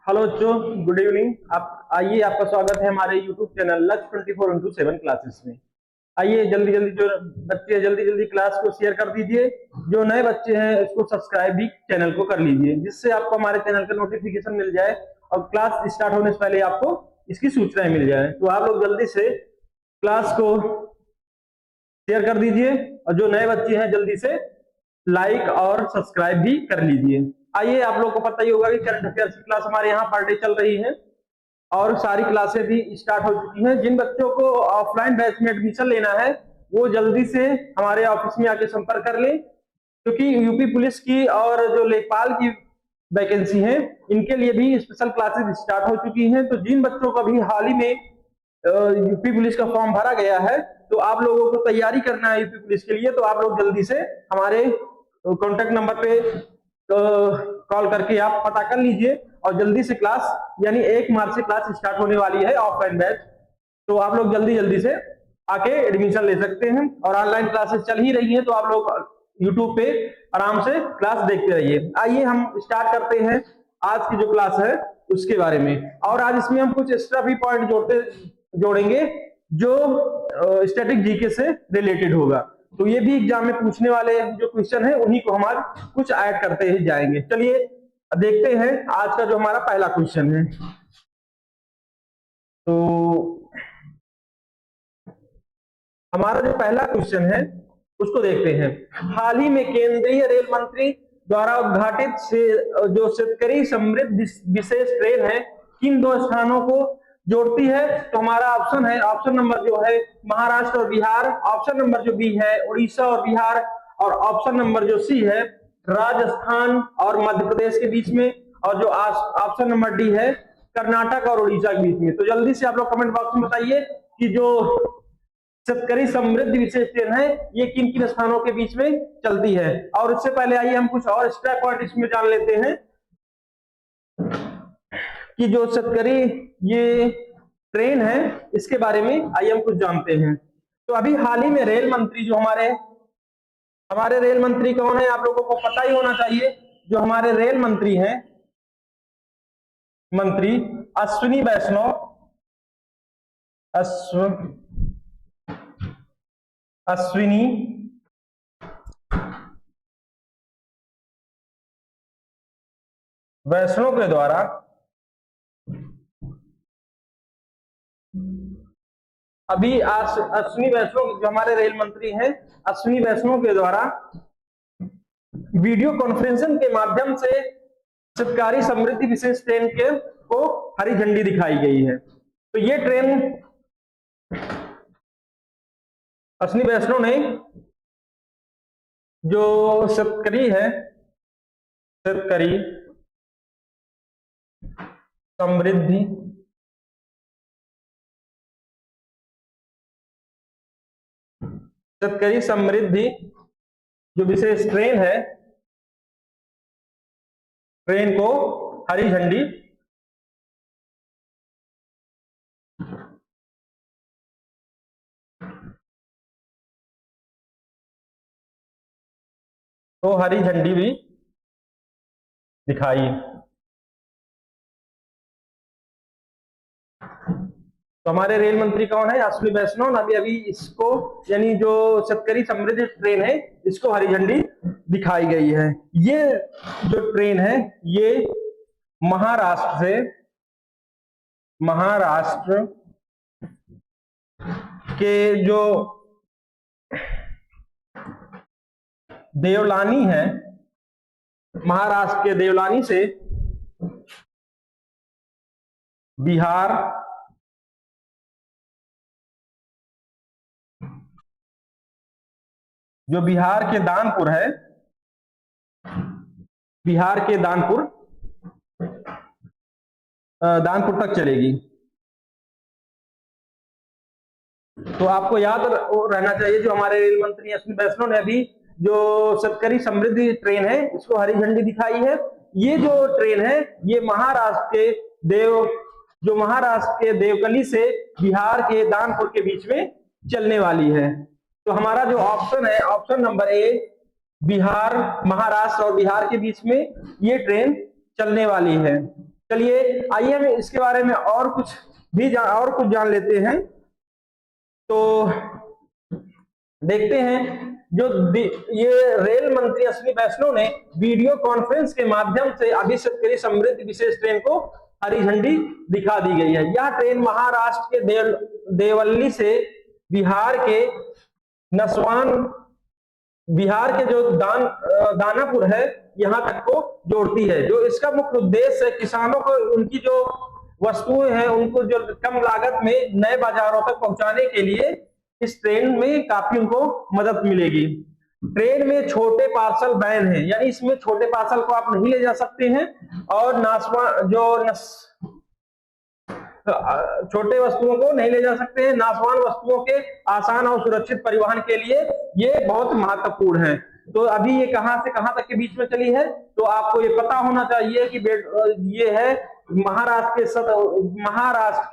Hello बच्चों, good evening. आप आइए, आपका स्वागत है हमारे YouTube चैनल लक्ष्य 24/7 क्लासेस में। आइए जल्दी जल्दी जो बच्चे हैं जल्दी जल्दी क्लास को शेयर कर दीजिए। जो नए बच्चे हैं उसको सब्सक्राइब भी चैनल को कर लीजिए, जिससे आपको हमारे चैनल का नोटिफिकेशन मिल जाए और क्लास स्टार्ट होने से पहले आपको इसकी सूचनाएं मिल जाए। तो आप लोग जल्दी से क्लास को शेयर कर दीजिए और जो नए बच्चे हैं जल्दी से लाइक और सब्सक्राइब भी कर लीजिए। आइए, आप लोग को पता ही होगा कि करंट अफेयर्स की क्लास हमारे यहाँ पर डे चल रही है और सारी क्लासें भी स्टार्ट हो चुकी हैं। जिन बच्चों को ऑफलाइन बैच में एडमिशन लेना है वो जल्दी से हमारे ऑफिस में आके संपर्क कर लें, क्योंकि यूपी पुलिस की और जो लेखपाल की वैकेंसी है इनके लिए भी स्पेशल क्लासेस स्टार्ट हो चुकी हैं। तो जिन बच्चों को अभी हाल ही में यूपी पुलिस का फॉर्म भरा गया है तो आप लोगों को तैयारी करना है यूपी पुलिस के लिए, तो आप लोग जल्दी से हमारे कॉन्टेक्ट नंबर पे कॉल करके आप पता कर लीजिए और जल्दी से क्लास यानी 1 मार्च से क्लास स्टार्ट होने वाली है ऑफलाइन बैच। तो आप लोग जल्दी जल्दी से आके एडमिशन ले सकते हैं और ऑनलाइन क्लासेस चल ही रही हैं, तो आप लोग यूट्यूब पे आराम से क्लास देखते रहिए। आइए हम स्टार्ट करते हैं आज की जो क्लास है उसके बारे में। और आज इसमें हम कुछ एक्स्ट्रा भी पॉइंट जोड़ेंगे जो स्टैटिक जीके से रिलेटेड होगा। तो ये भी एग्जाम में पूछने वाले जो क्वेश्चन है उन्हीं को हम आज कुछ ऐड करते ही जाएंगे। चलिए देखते हैं आज का जो हमारा पहला क्वेश्चन है। तो हमारा जो पहला क्वेश्चन है उसको देखते हैं। हाल ही में केंद्रीय रेल मंत्री द्वारा उद्घाटित से जो शेतकरी समृद्ध विशेष ट्रेन है किन दो स्थानों को जोड़ती है? तो हमारा ऑप्शन है, ऑप्शन नंबर जो है महाराष्ट्र और बिहार, ऑप्शन नंबर जो बी है उड़ीसा और बिहार, और ऑप्शन नंबर जो सी है राजस्थान और मध्य प्रदेश के बीच में, और जो ऑप्शन नंबर डी है कर्नाटक और उड़ीसा के बीच में। तो जल्दी से आप लोग कमेंट बॉक्स में बताइए कि जो शेतकरी समृद्ध विशेष ट्रेन है ये किन किन स्थानों के बीच में चलती है। और उससे पहले आइए हम कुछ और एक्स्ट्रा पॉइंट इसमें जान लेते हैं कि जो शेतकरी ये ट्रेन है इसके बारे में आइए हम कुछ जानते हैं। तो अभी हाल ही में रेल मंत्री जो हमारे रेल मंत्री कौन है आप लोगों को पता ही होना चाहिए। जो हमारे रेल मंत्री हैं मंत्री अश्विनी वैष्णो के द्वारा अभी अश्विनी वैष्णो जो हमारे रेल मंत्री हैं अश्विनी वैष्णो के द्वारा वीडियो कॉन्फ्रेंसिंग के माध्यम से शेतकारी समृद्धि विशेष ट्रेन को हरी झंडी दिखाई गई है। तो ये ट्रेन अश्विनी वैष्णो ने जो शेतकरी समृद्धि जो विशेष ट्रेन है ट्रेन को हरी झंडी भी दिखाई। तो हमारे रेल मंत्री कौन है? अश्विनी वैष्णव। अभी इसको यानी जो शेतकरी समृद्धि ट्रेन है इसको हरी झंडी दिखाई गई है। ये जो ट्रेन है ये महाराष्ट्र के जो देवलानी है, महाराष्ट्र के देवलानी से बिहार जो बिहार के दानपुर है, बिहार के दानपुर तक चलेगी। तो आपको याद रहना चाहिए जो हमारे रेल मंत्री अश्विनी वैष्णव ने अभी जो शेतकरी समृद्धि ट्रेन है इसको हरी झंडी दिखाई है। ये जो ट्रेन है ये महाराष्ट्र के देवकली से बिहार के दानपुर के बीच में चलने वाली है। तो हमारा जो ऑप्शन है option number A Bihar, Maharashtra और बिहार के बीच में ये ट्रेन चलने वाली है। चलिए आइए हम इसके बारे में और कुछ जान लेते हैं। तो देखते हैं जो ये रेल मंत्री अश्विनी वैष्णव ने वीडियो कॉन्फ्रेंस के माध्यम से अभी सत्करी समृद्ध विशेष ट्रेन को हरी झंडी दिखा दी गई है। यह ट्रेन महाराष्ट्र के देवल्ली से बिहार के नसवान, बिहार के जो दानापुर है यहां तक को जोड़ती है। जो इसका मुख्य उद्देश्य है किसानों को उनकी जो वस्तुएं हैं उनको जो कम लागत में नए बाजारों तक पहुंचाने के लिए इस ट्रेन में काफी उनको मदद मिलेगी। ट्रेन में छोटे पार्सल वैन है, यानी इसमें छोटे पार्सल को आप नहीं ले जा सकते हैं, और छोटे वस्तुओं को नहीं ले जा सकते हैं। नासवान वस्तुओं के आसान और सुरक्षित परिवहन के लिए ये बहुत महत्वपूर्ण है। तो अभी ये कहां से कहां तक के बीच में चली है, तो आपको ये पता होना चाहिए कि ये है महाराष्ट्र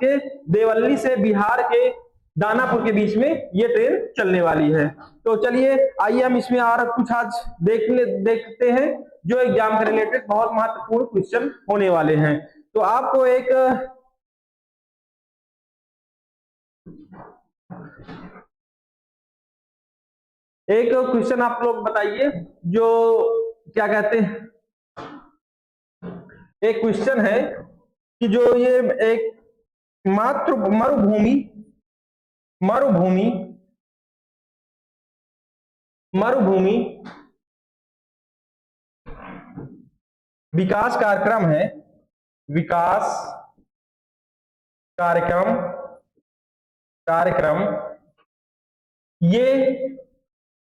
के देवल्ली से बिहार के दानापुर के बीच में ये ट्रेन चलने वाली है। तो चलिए आइए हम इसमें और कुछ आज देखते हैं जो एग्जाम के रिलेटेड बहुत महत्वपूर्ण क्वेश्चन होने वाले हैं। तो आपको एक क्वेश्चन आप लोग बताइए, जो क्या कहते हैं, एक क्वेश्चन है कि जो ये एक मरुभूमि विकास कार्यक्रम है, ये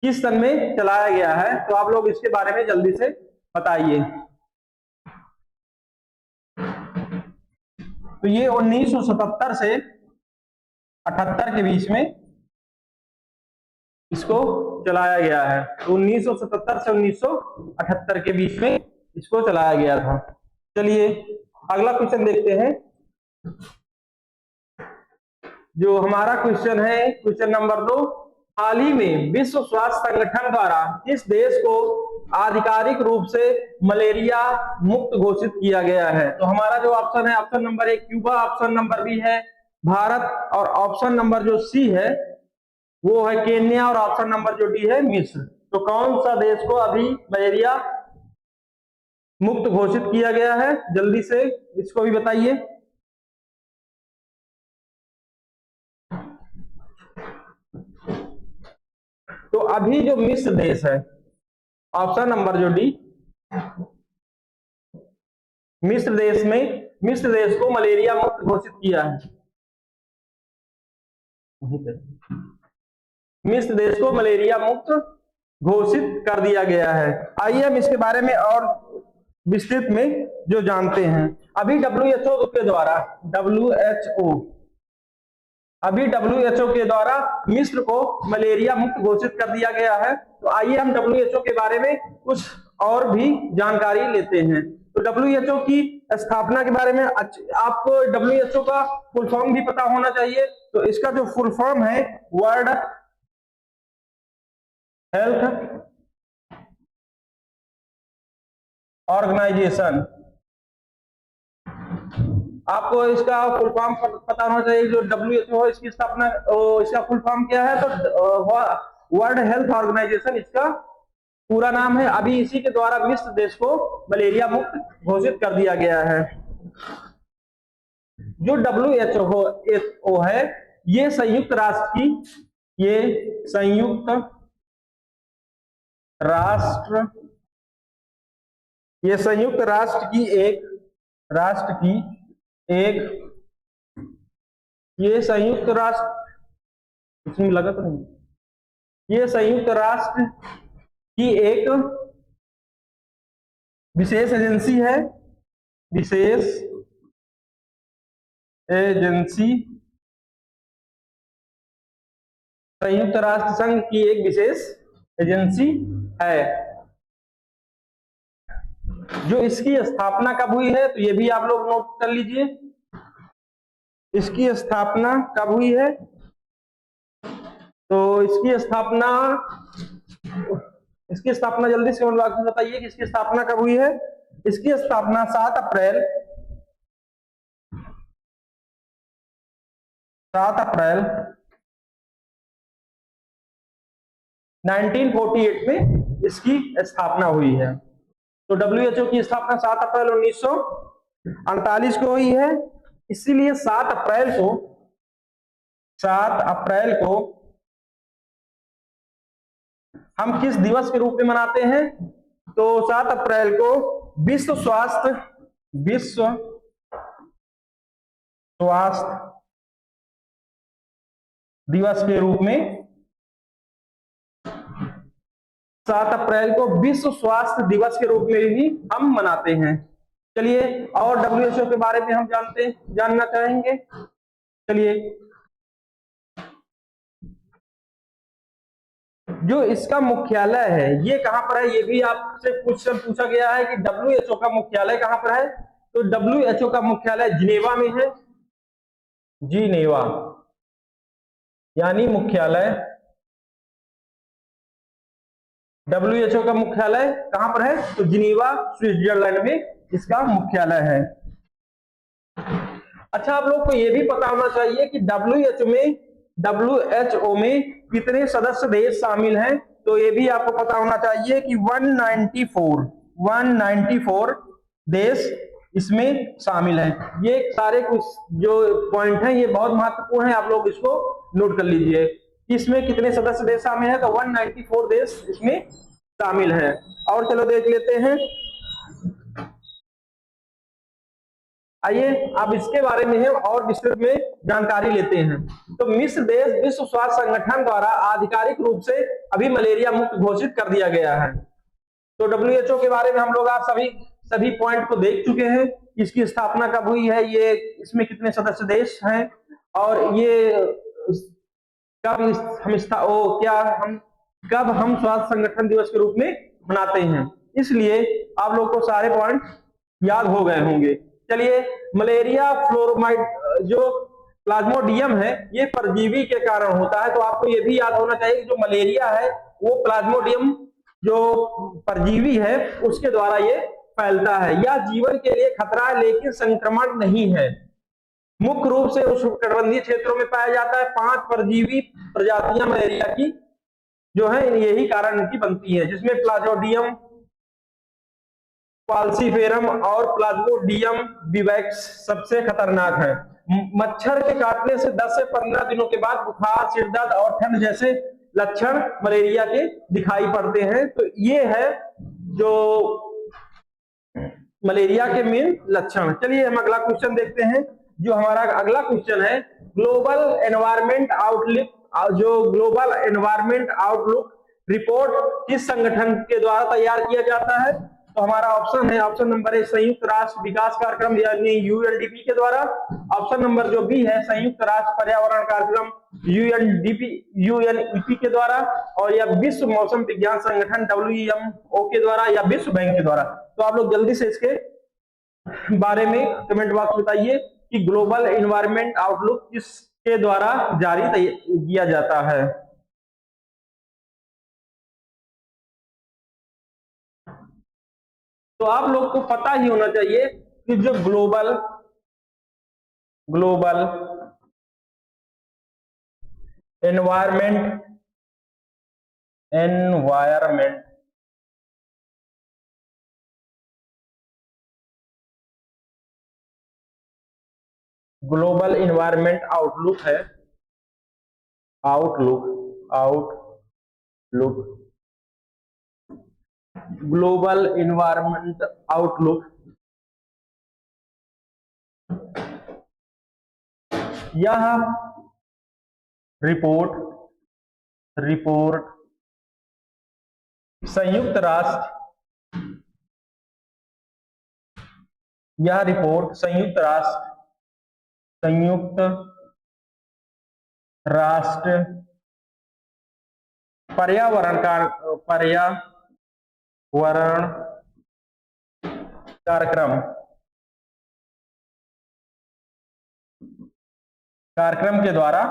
किस सन में चलाया गया है? तो आप लोग इसके बारे में जल्दी से बताइए। तो ये 1977 से 78 के बीच में इसको चलाया गया है। तो 1977 से 1978 के बीच में इसको चलाया गया था। चलिए अगला क्वेश्चन देखते हैं। जो हमारा क्वेश्चन है क्वेश्चन नंबर 2, हाल ही में विश्व स्वास्थ्य संगठन द्वारा किस देश को आधिकारिक रूप से मलेरिया मुक्त घोषित किया गया है? तो हमारा जो ऑप्शन है, option number 1 Cuba, option number B है भारत, और ऑप्शन नंबर जो सी है वो है केन्या, और ऑप्शन नंबर जो डी है मिस्र। तो कौन सा देश को अभी मलेरिया मुक्त घोषित किया गया है? जल्दी से इसको भी बताइए। तो अभी जो मिस्र देश है, ऑप्शन नंबर जो डी, मिस्र देश को मलेरिया मुक्त घोषित किया है। मिस्र देश को मलेरिया मुक्त घोषित कर दिया गया है। आइए हम इसके बारे में और विस्तृत में जो जानते हैं। अभी WHO के द्वारा मिस्र को मलेरिया मुक्त घोषित कर दिया गया है। तो आइए हम WHO के बारे में कुछ और भी जानकारी लेते हैं। तो WHO की स्थापना के बारे में आपको WHO का फुल फॉर्म भी पता होना चाहिए। तो इसका जो फुल फॉर्म है वर्ल्ड हेल्थ ऑर्गेनाइजेशन, आपको इसका फुल फॉर्म पता होना चाहिए। जो WHO है इसकी स्थापना, इसका फुल फॉर्म क्या है? तो वर्ल्ड हेल्थ ऑर्गेनाइजेशन इसका पूरा नाम है। अभी इसी के द्वारा मिस्र देश को मलेरिया मुक्त घोषित कर दिया गया है। जो WHO है ये संयुक्त राष्ट्र की एक ये संयुक्त राष्ट्र, इसमें लगा तो नहीं, ये संयुक्त राष्ट्र की एक विशेष एजेंसी है, संयुक्त राष्ट्र संघ की एक विशेष एजेंसी है। जो इसकी स्थापना कब हुई है? तो ये भी आप लोग नोट कर लीजिए, इसकी स्थापना कब हुई है? तो इसकी स्थापना जल्दी से बताइए कि इसकी स्थापना कब हुई है? इसकी स्थापना 7 अप्रैल 7 अप्रैल 1948 में इसकी स्थापना हुई है। तो डब्ल्यूएचओ की स्थापना 7 अप्रैल 1948 को हुई है। इसीलिए 7 अप्रैल को हम किस दिवस के रूप में मनाते हैं? तो 7 अप्रैल को विश्व स्वास्थ्य दिवस के रूप में 7 अप्रैल को विश्व स्वास्थ्य दिवस के रूप में भी हम मनाते हैं। चलिए, और डब्ल्यूएचओ के बारे में हम जानना चाहेंगे। चलिए, जो इसका मुख्यालय है ये कहां पर है, ये भी आपसे क्वेश्चन पूछा गया है कि डब्ल्यूएचओ का मुख्यालय कहां पर है। तो डब्ल्यूएचओ का मुख्यालय जिनेवा में है। जिनेवा यानी मुख्यालय, डब्ल्यूएचओ का मुख्यालय कहां पर है? तो जिनेवा, स्विट्जरलैंड में इसका मुख्यालय है। अच्छा, आप लोग को यह भी पता होना चाहिए कि डब्ल्यूएचओ में कितने सदस्य देश शामिल हैं। तो ये भी आपको पता होना चाहिए कि 194 देश इसमें शामिल हैं। ये सारे कुछ जो पॉइंट हैं ये बहुत महत्वपूर्ण है, आप लोग इसको नोट कर लीजिए कि इसमें कितने सदस्य देश शामिल हैं। तो 194 देश इसमें शामिल हैं। और चलो देख लेते हैं, आइए अब इसके बारे में हम और विस्तृत में जानकारी लेते हैं। तो मिस्र देश विश्व स्वास्थ्य संगठन द्वारा आधिकारिक रूप से अभी मलेरिया मुक्त घोषित कर दिया गया है। तो डब्ल्यूएचओ के बारे में हम लोग आज सभी पॉइंट को देख चुके हैं। इसकी स्थापना कब हुई है, ये इसमें कितने सदस्य देश हैं, और ये कब हम स्वास्थ्य संगठन दिवस के रूप में मनाते हैं। इसलिए आप लोग को सारे पॉइंट याद हो गए होंगे। चलिए, मलेरिया फ्लोरोमाइड जो प्लाज्मोडियम है ये परजीवी के कारण होता है। तो आपको ये भी याद होना चाहिए कि जो मलेरिया है वो प्लाज्मोडियम जो परजीवी है उसके द्वारा ये फैलता है। यह जीवन के लिए खतरा है लेकिन संक्रमण नहीं है। मुख्य रूप से उष्णकटिबंधीय क्षेत्रों में पाया जाता है। 5 परजीवी प्रजातियां मलेरिया की जो है यही कारण इनकी बनती है, जिसमें प्लाज्मोडियम फाल्सीफेरम और प्लाज्मोडियम विवैक्स सबसे खतरनाक है। मच्छर के काटने से 10 से 15 दिनों के बाद बुखार, सिर दर्द और ठंड जैसे लक्षण मलेरिया के दिखाई पड़ते हैं। तो ये है जो मलेरिया के मेन लक्षण। चलिए हम अगला क्वेश्चन देखते हैं। जो हमारा अगला क्वेश्चन है, ग्लोबल एनवायरमेंट आउटलुक, जो ग्लोबल एनवायरमेंट आउटलुक रिपोर्ट किस संगठन के द्वारा तैयार किया जाता है? तो हमारा ऑप्शन है, ऑप्शन नंबर ए संयुक्त राष्ट्र विकास कार्यक्रम यानी यूएनडीपी के द्वारा। ऑप्शन नंबर जो बी है संयुक्त राष्ट्र पर्यावरण कार्यक्रम यूएनईपी के द्वारा, और या विश्व मौसम विज्ञान संगठन डब्ल्यूएमओ के द्वारा, या विश्व बैंक के द्वारा। तो आप लोग जल्दी से इसके बारे में कमेंट बॉक्स में बताइए कि ग्लोबल एनवायरमेंट आउटलुक किसके द्वारा जारी किया जाता है। तो आप लोग को पता ही होना चाहिए कि जो global environment global environment outlook है, आउटलुक ग्लोबल एनवायरमेंट आउटलुक यह रिपोर्ट संयुक्त राष्ट्र पर्यावरण कार्यक्रम के द्वारा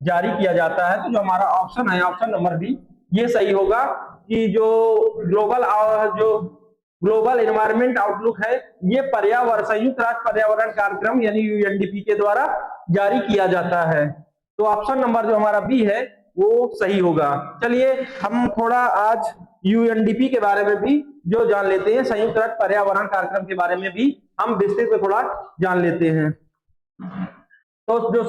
जारी किया जाता है। तो जो हमारा ऑप्शन है, ऑप्शन नंबर बी, ये सही होगा कि जो ग्लोबल एनवायरमेंट आउटलुक है ये संयुक्त राष्ट्र पर्यावरण कार्यक्रम यानी यूएनडीपी के द्वारा जारी किया जाता है। तो ऑप्शन नंबर जो हमारा बी है वो सही होगा। चलिए हम थोड़ा आज यूएनडीपी के बारे में भी जो जान लेते हैं, संयुक्त राष्ट्र पर्यावरण कार्यक्रम के बारे में भी हम विस्तृत में थोड़ा जान लेते हैं। तो जो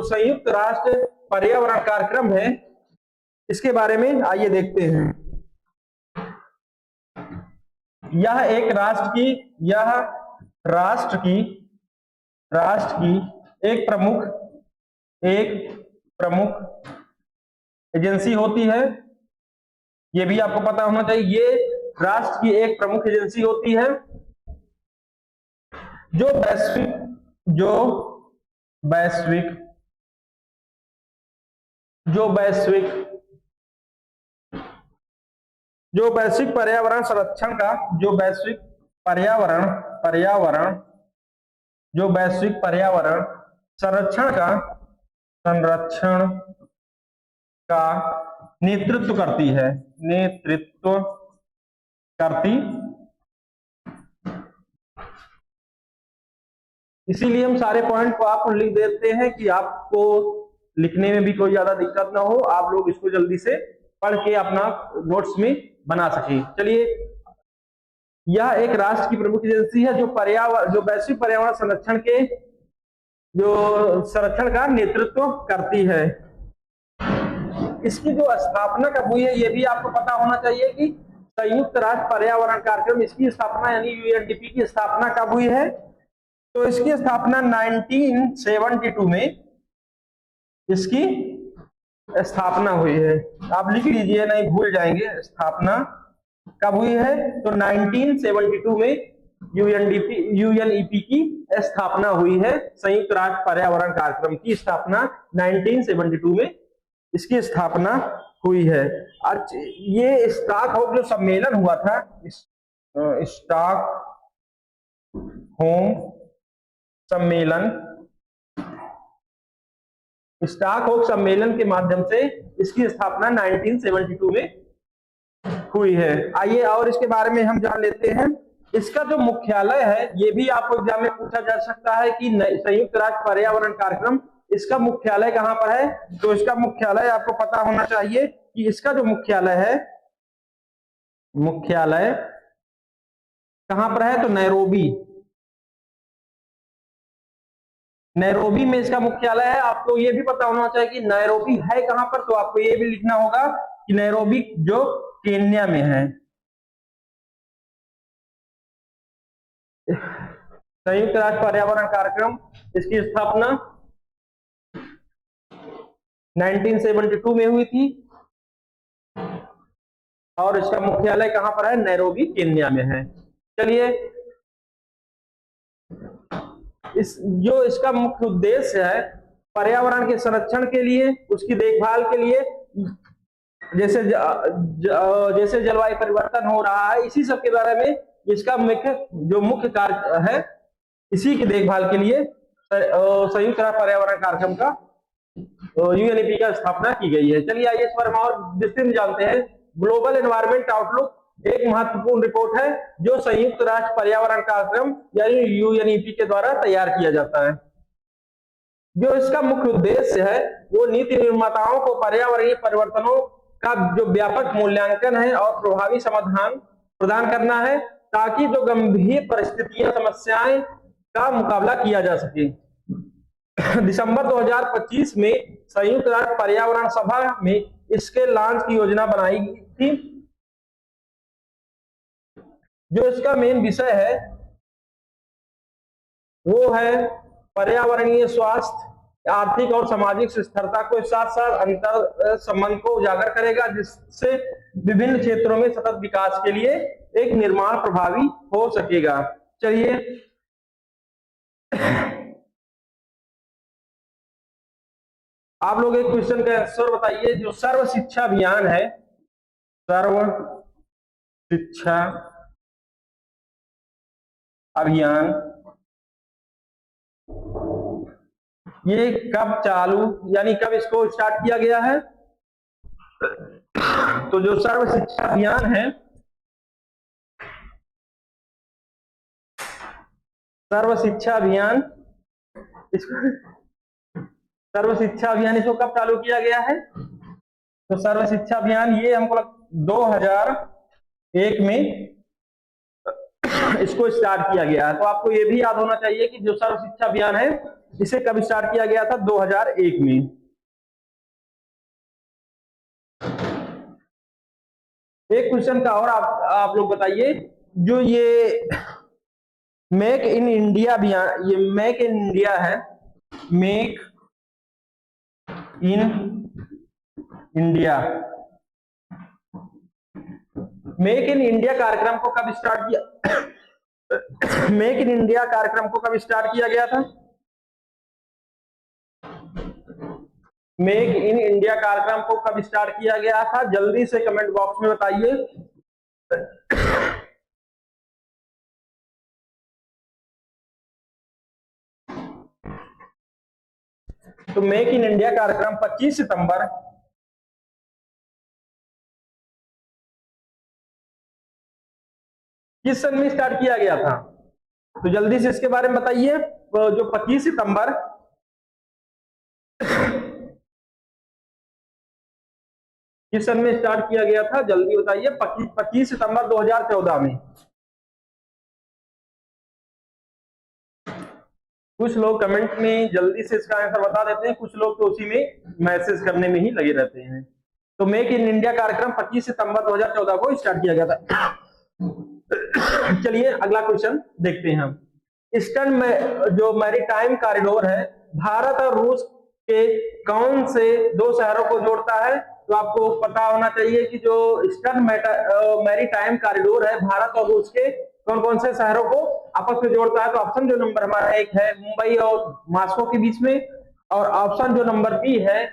संयुक्त राष्ट्र पर्यावरण कार्यक्रम है, इसके बारे में आइए देखते हैं। यह एक राष्ट्र की एक प्रमुख एजेंसी होती है। ये भी आपको पता होना चाहिए, ये राष्ट्र की एक प्रमुख एजेंसी होती है जो वैश्विक पर्यावरण संरक्षण का जो वैश्विक पर्यावरण संरक्षण का नेतृत्व करती। इसीलिए हम सारे पॉइंट को आपको लिख देते हैं कि आपको लिखने में भी कोई ज्यादा दिक्कत ना हो, आप लोग इसको जल्दी से पढ़ के अपना नोट्स में बना सके। चलिए, यह एक राष्ट्र की प्रमुख एजेंसी है जो वैश्विक पर्यावरण संरक्षण का नेतृत्व करती है। इसकी जो स्थापना कब हुई है ये भी आपको पता होना चाहिए कि संयुक्त राष्ट्र पर्यावरण कार्यक्रम, इसकी स्थापना यानी यूएनडीपी की स्थापना कब हुई है। तो इसकी स्थापना 1972 में इसकी स्थापना हुई है। आप लिख लीजिए, नहीं भूल जाएंगे। स्थापना कब हुई है? तो 1972 में यूएनईपी की स्थापना हुई है। संयुक्त राष्ट्र पर्यावरण कार्यक्रम की स्थापना 1972 में इसकी स्थापना हुई है। ये स्टॉकहोम जो सम्मेलन हुआ था, स्टॉकहोम सम्मेलन के माध्यम से इसकी स्थापना 1972 में हुई है। आइए और इसके बारे में हम जान लेते हैं। इसका जो मुख्यालय है, ये भी आपको एग्जाम में पूछा जा सकता है कि संयुक्त राष्ट्र पर्यावरण कार्यक्रम, इसका मुख्यालय कहां पर है। तो इसका मुख्यालय आपको पता होना चाहिए कि इसका जो मुख्यालय कहां पर है। तो नैरोबी में इसका मुख्यालय है। आपको ये भी पता होना चाहिए कि नैरोबी है कहां पर। तो आपको ये भी लिखना होगा कि नैरोबी जो केन्या में है। संयुक्त राष्ट्र पर्यावरण कार्यक्रम, इसकी स्थापना 1972 में हुई थी और इसका मुख्यालय कहां पर है? नैरोबी केन्या में है। चलिए, इसका मुख्य उद्देश्य है पर्यावरण के संरक्षण के लिए, उसकी देखभाल के लिए, जैसे जलवायु परिवर्तन हो रहा है, इसी सब के बारे में इसका मुख्य कार्य है। इसी की देखभाल के लिए संयुक्त राष्ट्र पर्यावरण कार्यक्रम का यूएनईपी का स्थापना की गई है। चलिए आइए इस पर हम और विस्तृत में जानते हैं। ग्लोबल एनवायरमेंट आउटलुक एक महत्वपूर्ण रिपोर्ट है जो संयुक्त राष्ट्र पर्यावरण कार्यक्रम यानी यूएनईपी के द्वारा तैयार किया जाता है। जो इसका मुख्य उद्देश्य है वो नीति निर्माताओं को पर्यावरणीय परिवर्तनों का जो व्यापक मूल्यांकन है और प्रभावी समाधान प्रदान करना है, ताकि जो गंभीर परिस्थितियां समस्याएं का मुकाबला किया जा सके। दिसंबर 2025 में संयुक्त राष्ट्र पर्यावरण सभा में इसके लॉन्च की योजना बनाई गई थी। जो इसका मेन विषय है वो है पर्यावरणीय स्वास्थ्य, आर्थिक और सामाजिक स्थिरता को साथ साथ अंतर संबंध को उजागर करेगा, जिससे विभिन्न क्षेत्रों में सतत विकास के लिए एक निर्माण प्रभावी हो सकेगा। चलिए, आप लोग एक क्वेश्चन का आंसर बताइए। जो सर्व शिक्षा अभियान है, सर्व शिक्षा अभियान, ये कब चालू यानी कब इसको स्टार्ट किया गया है। तो जो सर्व शिक्षा अभियान है, सर्व शिक्षा अभियान सर्व शिक्षा अभियान इसको कब चालू किया गया है? तो सर्व शिक्षा अभियान ये हमको 2001 में इसको स्टार्ट किया गया है। तो आपको ये भी याद होना चाहिए कि जो सर्व शिक्षा अभियान है इसे कब स्टार्ट किया गया था? 2001 में। एक क्वेश्चन का और आप लोग बताइए, जो ये मेक इन इंडिया अभियान, ये मेक इन इंडिया है, make in India, make in India कार्यक्रम को कब स्टार्ट किया? मेक इन इंडिया कार्यक्रम को कब स्टार्ट किया गया था? मेक इन इंडिया कार्यक्रम को कब स्टार्ट किया गया था? जल्दी से कमेंट बॉक्स में बताइए। तो मेक इन इंडिया कार्यक्रम 25 सितंबर किस सन में स्टार्ट किया गया था? तो जल्दी से इसके बारे में बताइए। जो 25 सितंबर किस सन में स्टार्ट किया गया था? जल्दी बताइए। 25 सितंबर 2014 में। कुछ लोग कमेंट में जल्दी से इसका आंसर बता देते हैं, कुछ लोग तो उसी में मैसेज करने में ही लगे रहते हैं। तो मेक इन इंडिया कार्यक्रम 25 सितंबर 2014 को स्टार्ट किया गया था। चलिए अगला क्वेश्चन देखते हैं हम। ईस्टर्न में जो मैरीटाइम कॉरिडोर है, भारत और रूस के कौन से दो शहरों को जोड़ता है? तो आपको पता होना चाहिए कि जो ईस्टर्न मैरीटाइम कॉरिडोर है, भारत और रूस के कौन कौन से शहरों को आपस में जोड़ता है? तो ऑप्शन जो नंबर हमारा एक है मुंबई और मॉस्को के बीच में, और ऑप्शन जो नंबर बी है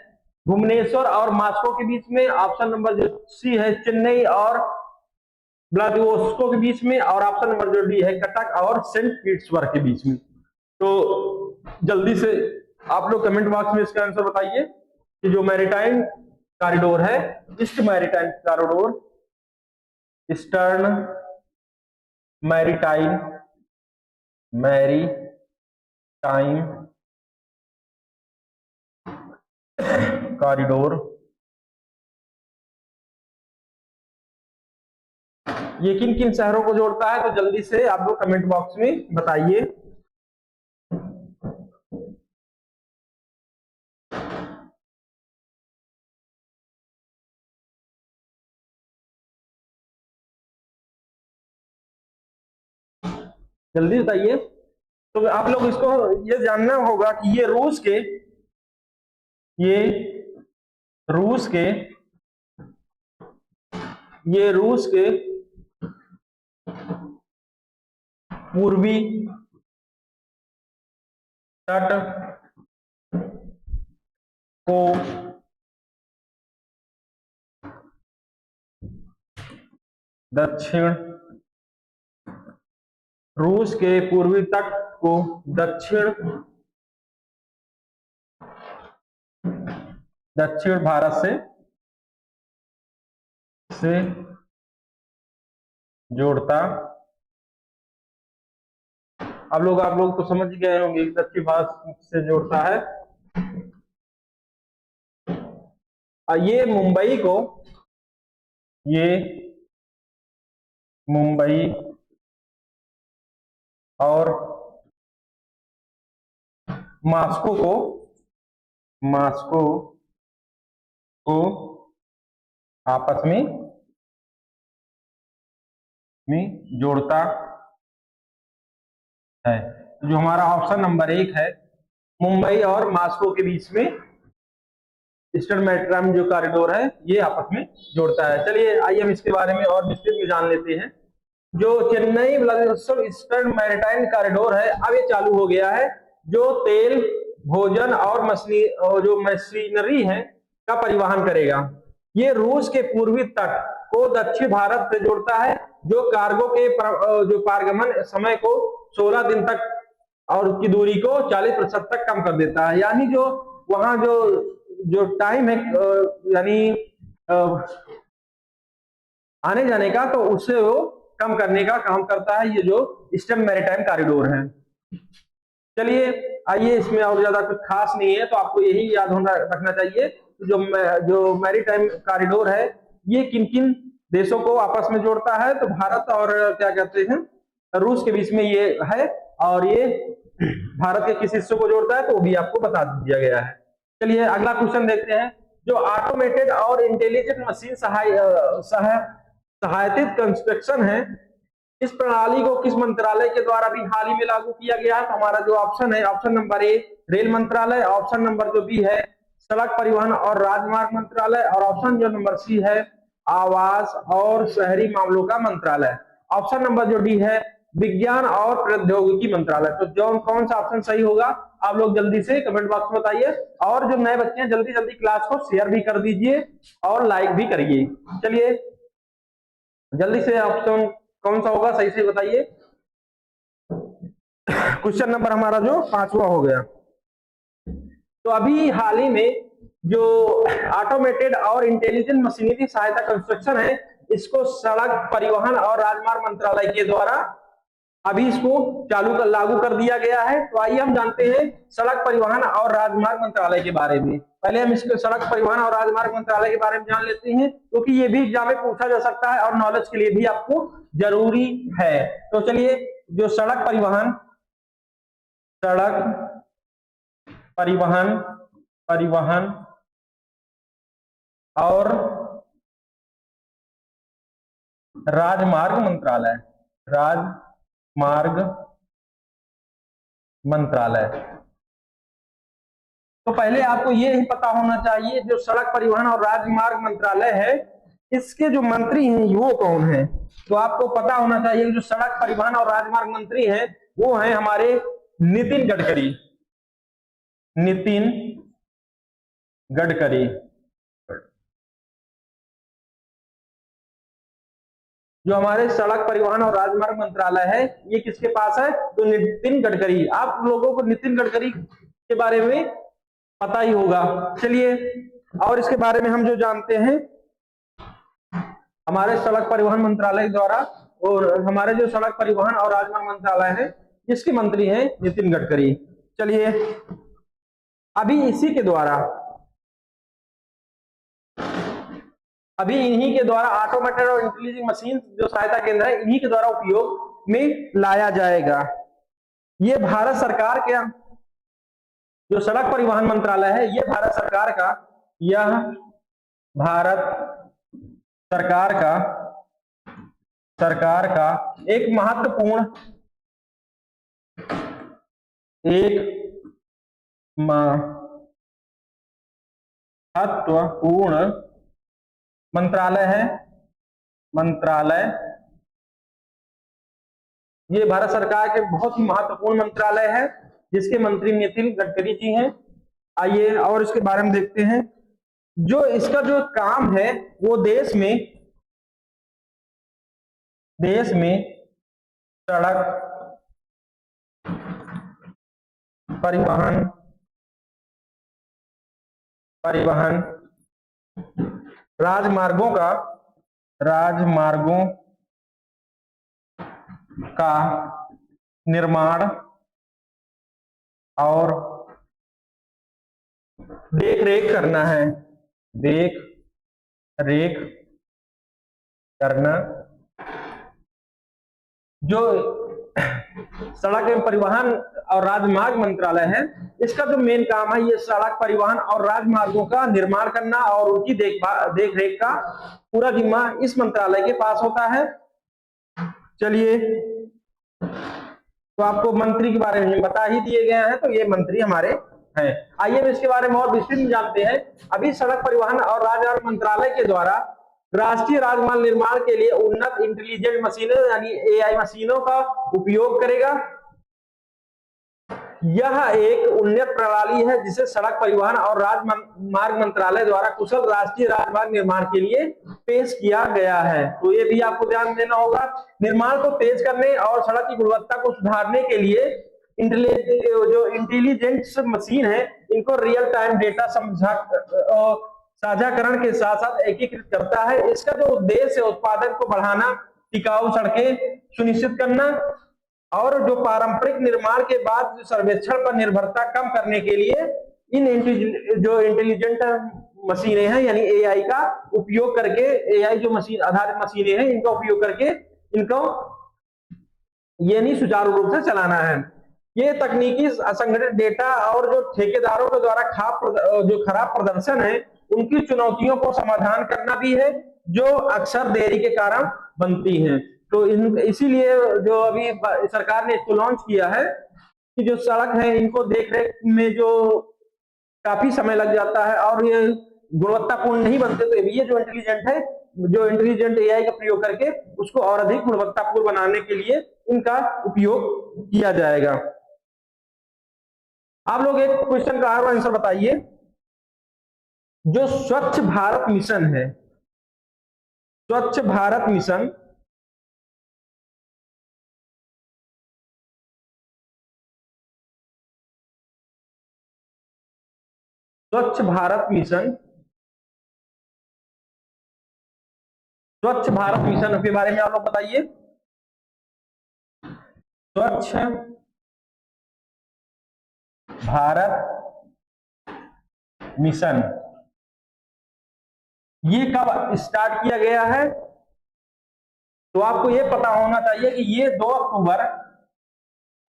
भुवनेश्वर और मॉस्को के बीच में, ऑप्शन नंबर जो सी है चेन्नई और व्लादिवोस्टोक के बीच में, और ऑप्शन नंबर जो डी है कटक और सेंट पीटर्सबर्ग के बीच में। तो जल्दी से आप लोग कमेंट बॉक्स में इसका आंसर बताइए कि जो मैरीटाइम कॉरिडोर है, east maritime corridor, eastern maritime corridor, ये किन किन शहरों को जोड़ता है? तो जल्दी से आप लोग कमेंट बॉक्स में बताइए। जल्दी बताइए। तो आप लोग इसको ये जानना होगा कि ये रूस के पूर्वी तट को दक्षिण, रूस के पूर्वी तट को दक्षिण भारत से जोड़ता। आप लोग तो समझ गए होंगे दक्षिण भारत से जोड़ता है। ये मुंबई और मॉस्को को आपस में जोड़ता है। तो जो हमारा ऑप्शन नंबर एक है मुंबई और मॉस्को के बीच में ईस्टर्न मैरीटाइम जो कॉरिडोर है ये आपस में जोड़ता है। चलिए आइए हम इसके बारे में और विस्तृत में जान लेते हैं। जो Chennai Vladivostok eastern maritime corridor है, अब ये चालू हो गया है, जो तेल, भोजन और मशीनरी है का परिवहन करेगा। ये रूस के पूर्वी तट को दक्षिण भारत से जोड़ता है, जो कार्गो के जो पारगमन समय को 16 दिन तक और की दूरी को 40% तक कम कर देता है। यानी जो वहां जो टाइम है यानी आने जाने का, तो उससे वो कम करने का काम करता है ये जो ईस्टर्न मैरीटाइम कॉरिडोर है। चलिए आइए, इसमें और ज्यादा कुछ खास नहीं है, तो आपको यही याद होना रखना चाहिए जो मैरीटाइम कॉरिडोर है ये किन किन देशों को आपस में जोड़ता है। तो भारत और क्या कहते हैं रूस के बीच में ये है, और ये भारत के किस हिस्से को जोड़ता है तो वो भी आपको बता दिया गया है। चलिए अगला क्वेश्चन देखते हैं। जो ऑटोमेटेड और इंटेलिजेंट मशीन सहायतित कंस्ट्रक्शन है, इस प्रणाली को किस मंत्रालय के द्वारा भी हाल ही में लागू किया गया है? तो हमारा जो ऑप्शन है, ऑप्शन नंबर ए रेल मंत्रालय, ऑप्शन नंबर जो बी है सड़क परिवहन और राजमार्ग मंत्रालय, और ऑप्शन जो नंबर सी है आवास और शहरी मामलों का मंत्रालय। ऑप्शन नंबर जो डी है विज्ञान और प्रौद्योगिकी मंत्रालय। तो जो कौन सा ऑप्शन सही होगा आप लोग जल्दी से कमेंट बॉक्स में बताइए, और जो नए बच्चे हैं जल्दी जल्दी क्लास को शेयर भी कर दीजिए और लाइक भी करिए। चलिए जल्दी से ऑप्शन कौन सा होगा सही से बताइए। क्वेश्चन नंबर हमारा जो 5वां हो गया। तो अभी हाल ही में जो ऑटोमेटेड और इंटेलिजेंट मशीनरी सहायता कंस्ट्रक्शन है, इसको सड़क परिवहन और राजमार्ग मंत्रालय के द्वारा अभी इसको लागू कर दिया गया है। तो आइए हम जानते हैं सड़क परिवहन और राजमार्ग मंत्रालय के बारे में। पहले हम इसको सड़क परिवहन और राजमार्ग मंत्रालय के बारे में जान लेते हैं, क्योंकि ये भी एग्जाम में पूछा जा सकता है और नॉलेज के लिए भी आपको जरूरी है। तो चलिए जो सड़क परिवहन और राजमार्ग मंत्रालय। तो पहले आपको ये ही पता होना चाहिए जो सड़क परिवहन और राजमार्ग मंत्रालय है इसके जो मंत्री हैं वो कौन है। तो आपको पता होना चाहिए जो सड़क परिवहन और राजमार्ग मंत्री हैं वो हैं हमारे नितिन गडकरी। जो हमारे सड़क परिवहन और राजमार्ग मंत्रालय है ये किसके पास है? तो नितिन गडकरी। आप लोगों को नितिन गडकरी के बारे में पता ही होगा। चलिए और इसके बारे में हम जो जानते हैं हमारे सड़क परिवहन मंत्रालय द्वारा, और हमारे जो सड़क परिवहन और राजमार्ग मंत्रालय है इसके मंत्री हैं नितिन गडकरी। चलिए अभी इन्हीं के द्वारा ऑटोमेटेड और इंटेलिजेंट मशीन जो सहायता केंद्र है इन्हीं के द्वारा उपयोग में लाया जाएगा। ये भारत सरकार के जो सड़क परिवहन मंत्रालय है ये भारत सरकार का एक महत्वपूर्ण मंत्रालय है। ये भारत सरकार के बहुत ही महत्वपूर्ण मंत्रालय है जिसके मंत्री नितिन गडकरी जी हैं। आइए और इसके बारे में देखते हैं। जो इसका जो काम है वो देश में सड़क परिवहन राजमार्गों का निर्माण और देख रेख करना। जो सड़क परिवहन और राजमार्ग मंत्रालय है इसका जो मेन काम है ये सड़क परिवहन और राजमार्गों का निर्माण करना और उनकी देख रेख का पूरा जिम्मा इस मंत्रालय के पास होता है। चलिए तो आपको मंत्री के बारे में बता ही दिए गए हैं, तो ये मंत्री हमारे हैं। आइए हम इसके बारे में और विस्तृत में जानते हैं। अभी सड़क परिवहन और राजमार्ग मंत्रालय के द्वारा राष्ट्रीय राजमार्ग निर्माण के लिए उन्नत इंटेलिजेंट मशीनों यानी एआई मशीनों का उपयोग करेगा। यह एक उन्नत प्रणाली है जिसे सड़क परिवहन और राजमार्ग मंत्रालय द्वारा कुशल राष्ट्रीय राजमार्ग निर्माण के लिए पेश किया गया है। तो ये भी आपको ध्यान देना होगा। निर्माण को तेज करने और सड़क की गुणवत्ता को सुधारने के लिए जो इंटेलिजेंट मशीन है इनको रियल टाइम डेटा साझाकरण के साथ साथ एकीकृत करता है। इसका जो उद्देश्य है उत्पादन को बढ़ाना, टिकाऊ सड़कें सुनिश्चित करना और जो पारंपरिक निर्माण के बाद जो सर्वेक्षण पर निर्भरता कम करने के लिए इन जो इंटेलिजेंट मशीनें हैं यानी एआई का उपयोग करके, एआई जो मशीन आधारित मशीनें हैं इनका उपयोग करके इनको ये नहीं सुचारू रूप से चलाना है। ये तकनीकी असंगठित डेटा और जो ठेकेदारों के द्वारा जो खराब प्रदर्शन है उनकी चुनौतियों को समाधान करना भी है, जो अक्सर देरी के कारण बनती हैं। तो इसीलिए जो अभी सरकार ने इसको लॉन्च किया है कि जो सड़क है इनको देखरेख में जो काफी समय लग जाता है और ये गुणवत्तापूर्ण नहीं बनते, तो ये जो इंटेलिजेंट एआई का प्रयोग करके उसको और अधिक गुणवत्तापूर्ण बनाने के लिए इनका उपयोग किया जाएगा। आप लोग एक क्वेश्चन का और आंसर बताइए। जो स्वच्छ भारत मिशन है, स्वच्छ भारत मिशन स्वच्छ भारत मिशन स्वच्छ भारत मिशन के बारे में आप लोग बताइए। स्वच्छ भारत मिशन ये कब स्टार्ट किया गया है? तो आपको ये पता होना चाहिए कि ये 2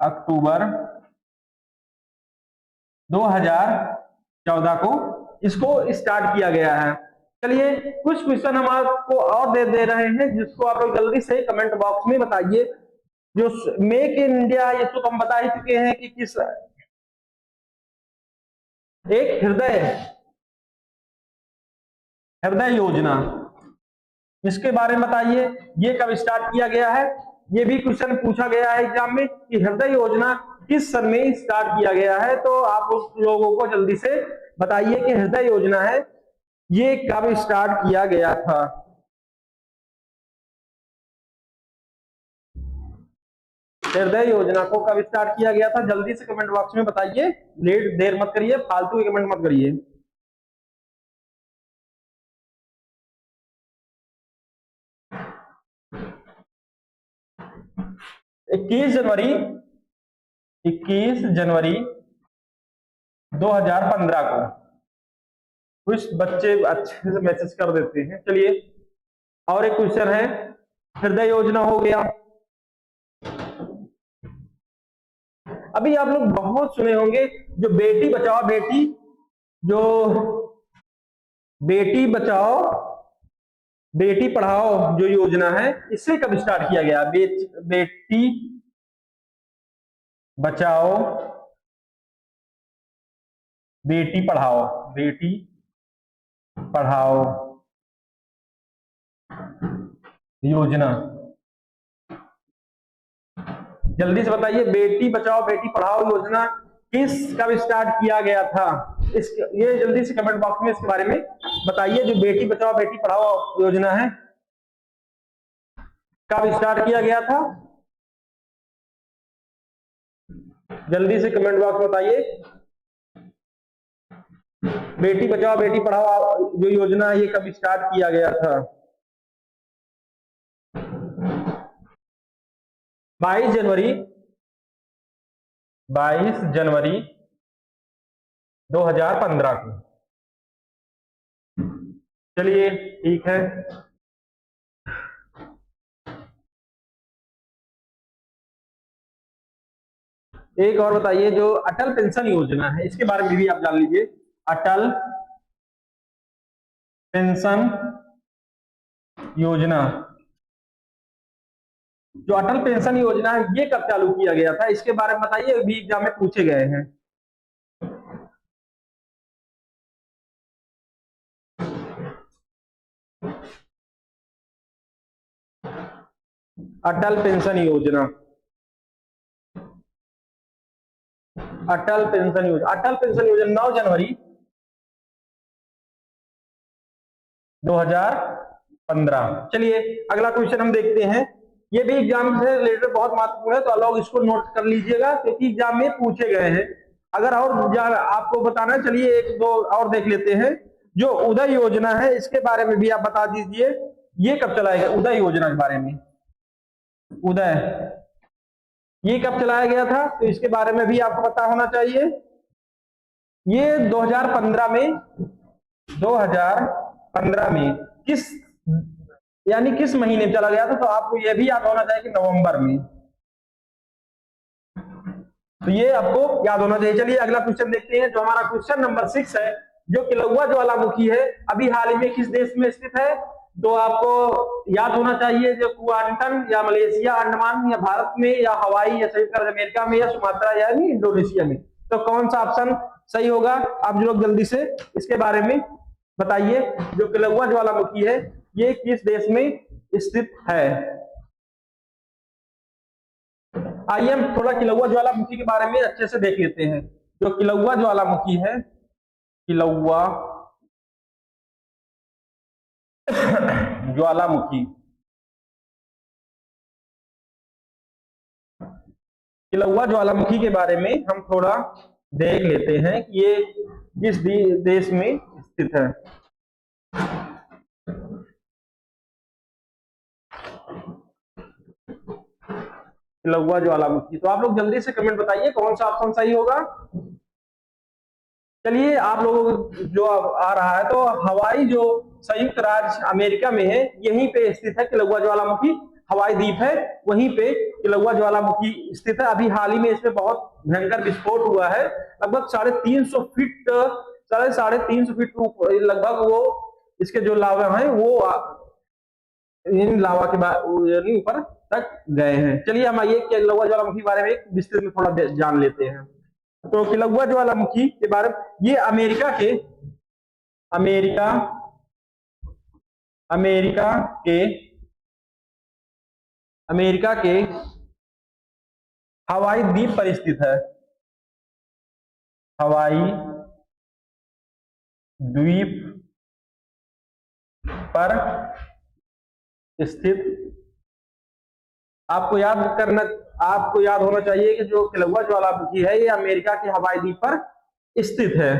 अक्टूबर 2014 को इसको स्टार्ट किया गया है। चलिए कुछ क्वेश्चन हम आपको और दे रहे हैं जिसको आप लोग जल्दी से कमेंट बॉक्स में बताइए। जो मेक इन इंडिया है इसको हम बता ही चुके हैं कि किस एक हृदय योजना, इसके बारे में बताइए ये कब स्टार्ट किया गया है। ये भी क्वेश्चन पूछा गया है एग्जाम में कि हृदय योजना किस सन में स्टार्ट किया गया है। तो आप उस लोगों को जल्दी से बताइए कि हृदय योजना है ये कब स्टार्ट किया गया था। हृदय योजना को कब स्टार्ट किया गया था जल्दी से कमेंट बॉक्स में बताइए। देर मत करिए, फालतू के कमेंट मत करिए। 21 जनवरी 2015 को कुछ बच्चे अच्छे से मैसेज कर देते हैं। चलिए और एक क्वेश्चन है, हृदय योजना हो गया। अभी आप लोग बहुत सुने होंगे जो बेटी बचाओ बेटी पढ़ाओ जो योजना है इसे कब स्टार्ट किया गया? बेटी बचाओ बेटी पढ़ाओ योजना, जल्दी से बताइए बेटी बचाओ बेटी पढ़ाओ योजना कब स्टार्ट किया गया था? ये जल्दी से कमेंट बॉक्स में इसके बारे में बताइए। जो बेटी बचाओ बेटी पढ़ाओ योजना है कब स्टार्ट किया गया था? जल्दी से कमेंट बॉक्स में बताइए। बेटी बचाओ बेटी पढ़ाओ जो योजना है ये कब स्टार्ट किया गया था? 22 जनवरी 2015 को। चलिए ठीक है। एक और बताइए, जो अटल पेंशन योजना है इसके बारे में भी आप जान लीजिए। अटल पेंशन योजना, जो अटल पेंशन योजना है ये कब चालू किया गया था इसके बारे में बताइए, भी एग्जाम में पूछे गए हैं। अटल पेंशन योजना 9 जनवरी 2015। चलिए अगला क्वेश्चन हम देखते हैं। ये भी एग्जाम से रिलेटेड बहुत महत्वपूर्ण है, तो लोग इसको नोट कर लीजिएगा क्योंकि एग्जाम में पूछे गए हैं। अगर और आपको बताना, चलिए एक दो और देख लेते हैं। जो उदय योजना है इसके बारे में भी आप बता दीजिए, ये कब चलाएगा? उदय योजना के बारे में, उदय ये कब चलाया गया था, तो इसके बारे में भी आपको पता होना चाहिए। ये 2015 में 2015 में किस यानी किस महीने में चला गया था, तो आपको यह भी याद होना चाहिए कि नवंबर में। तो ये आपको याद होना चाहिए। चलिए अगला क्वेश्चन देखते हैं, जो हमारा क्वेश्चन नंबर 6 है। जो किलौआ ज्वालामुखी है अभी हाल ही में किस देश में स्थित है, तो आपको याद होना चाहिए जो क्वांटन या मलेशिया, अंडमान या भारत में या हवाई या संयुक्त राज्य अमेरिका में या सुमात्रा यानी इंडोनेशिया में। तो कौन सा ऑप्शन सही होगा, आप लोग जल्दी से इसके बारे में बताइए। जो किलौआ ज्वालामुखी है ये किस देश में स्थित है। आइए हम थोड़ा किलौआ ज्वालामुखी के बारे में अच्छे से देख लेते हैं। जो किलौआ ज्वालामुखी है, किलौआ ज्वालामुखी, किलौआ ज्वालामुखी के बारे में हम थोड़ा देख लेते हैं कि ये किस देश में स्थित है। किलौआ ज्वालामुखी, तो आप लोग जल्दी से कमेंट बताइए कौन सा ऑप्शन सही होगा। चलिए आप लोगों को जो आ रहा है, तो हवाई जो संयुक्त राज्य अमेरिका में है यहीं पे स्थित है किलौआ ज्वालामुखी। हवाई द्वीप है वहीं पे किलौआ ज्वालामुखी स्थित है। अभी हाल ही में इसमें बहुत भयंकर विस्फोट हुआ है, लगभग 350 फीट 350 फीट लगभग वो इसके जो लावा है वो इन लावा के ऊपर तक गए हैं। चलिए हम आइए किलौआ ज्वालामुखी के बारे में विस्तृत में थोड़ा जान लेते हैं। तो किलौआ ज्वालामुखी के बारे में ये अमेरिका के हवाई द्वीप पर स्थित है। हवाई द्वीप पर स्थित। आपको याद होना चाहिए कि जो किलौआ ज्वालामुखी है ये अमेरिका के हवाई द्वीप पर स्थित है।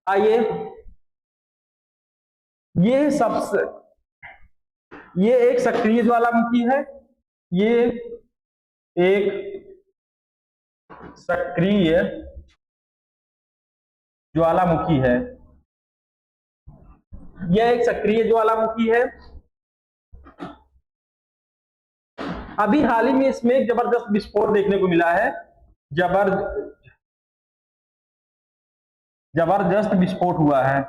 आइए ये एक सक्रिय ज्वालामुखी है। ये एक सक्रिय ज्वालामुखी है। यह एक सक्रिय ज्वालामुखी है। अभी हाल ही में इसमें एक जबरदस्त विस्फोट देखने को मिला है। जबरदस्त विस्फोट हुआ है,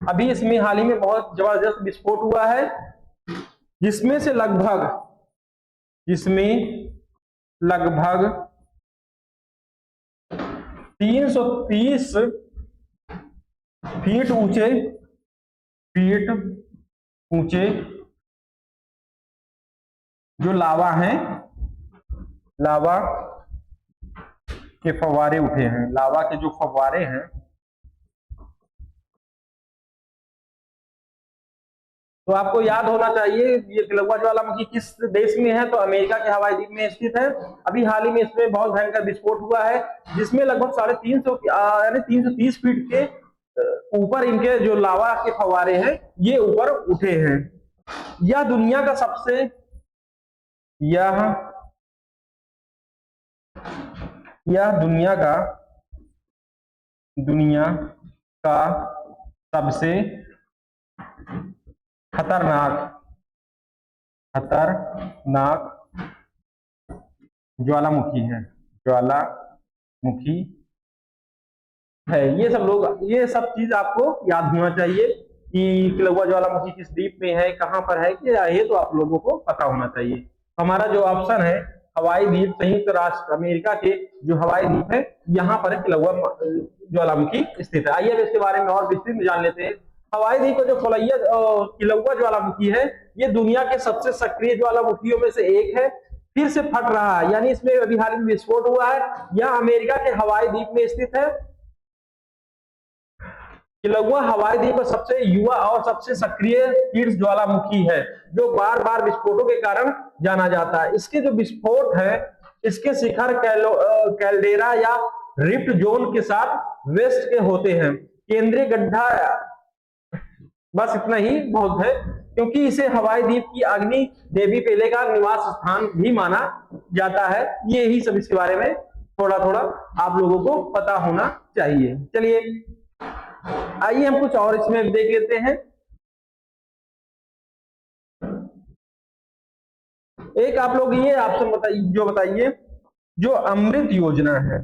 अभी इसमें हाल ही में बहुत जबरदस्त विस्फोट हुआ है, जिसमें लगभग 330 फीट ऊंचे जो लावा हैं, लावा के फव्वारे उठे हैं। लावा के जो फव्वारे हैं, तो आपको याद होना चाहिए ये किलौआ ज्वालामुखी किस देश में है, तो अमेरिका के हवाई द्वीप में स्थित है। अभी हाल ही में इसमें बहुत भयंकर विस्फोट हुआ है, जिसमें लगभग 350 यानी 330 फीट के ऊपर इनके जो लावा के फव्वारे हैं ये ऊपर उठे हैं। यह दुनिया का सबसे खतरनाक ज्वालामुखी है। ये सब चीज आपको याद होना चाहिए कि किलौआ ज्वालामुखी किस द्वीप में है, कहां पर है, कि ये तो आप लोगों को पता होना चाहिए। हमारा जो ऑप्शन है हवाई द्वीप, संयुक्त राष्ट्र अमेरिका के जो हवाई द्वीप है यहाँ पर किलौआ ज्वालामुखी स्थित है। आइए अब इसके बारे में और विस्तृत में जान लेते हैं। हवाई द्वीप का जो किलौआ ज्वालामुखी है ये दुनिया के सबसे सक्रिय ज्वालामुखियों में से एक है। फिर से फट रहा है, यानी इसमें अभी हाल में विस्फोट हुआ है। यह अमेरिका के हवाई द्वीप में स्थित है। किलौआ हवाई द्वीप पर सबसे युवा और सबसे सक्रिय शीर्ष ज्वालामुखी है, जो बार बार विस्फोटों के कारण जाना जाता है। इसके जो विस्फोट है, इसके शिखर कैल्डेरा या रिफ्ट जोन के साथ वेस्ट के होते हैं। केंद्रीय गड्ढा, बस इतना ही बहुत है। क्योंकि इसे हवाई द्वीप की अग्नि देवी पेले का निवास स्थान भी माना जाता है। ये ही सब इसके बारे में थोड़ा थोड़ा आप लोगों को पता होना चाहिए। चलिए आइए हम कुछ और इसमें देख लेते हैं। एक आप लोग ये आपसे बताइए जो अमृत योजना है,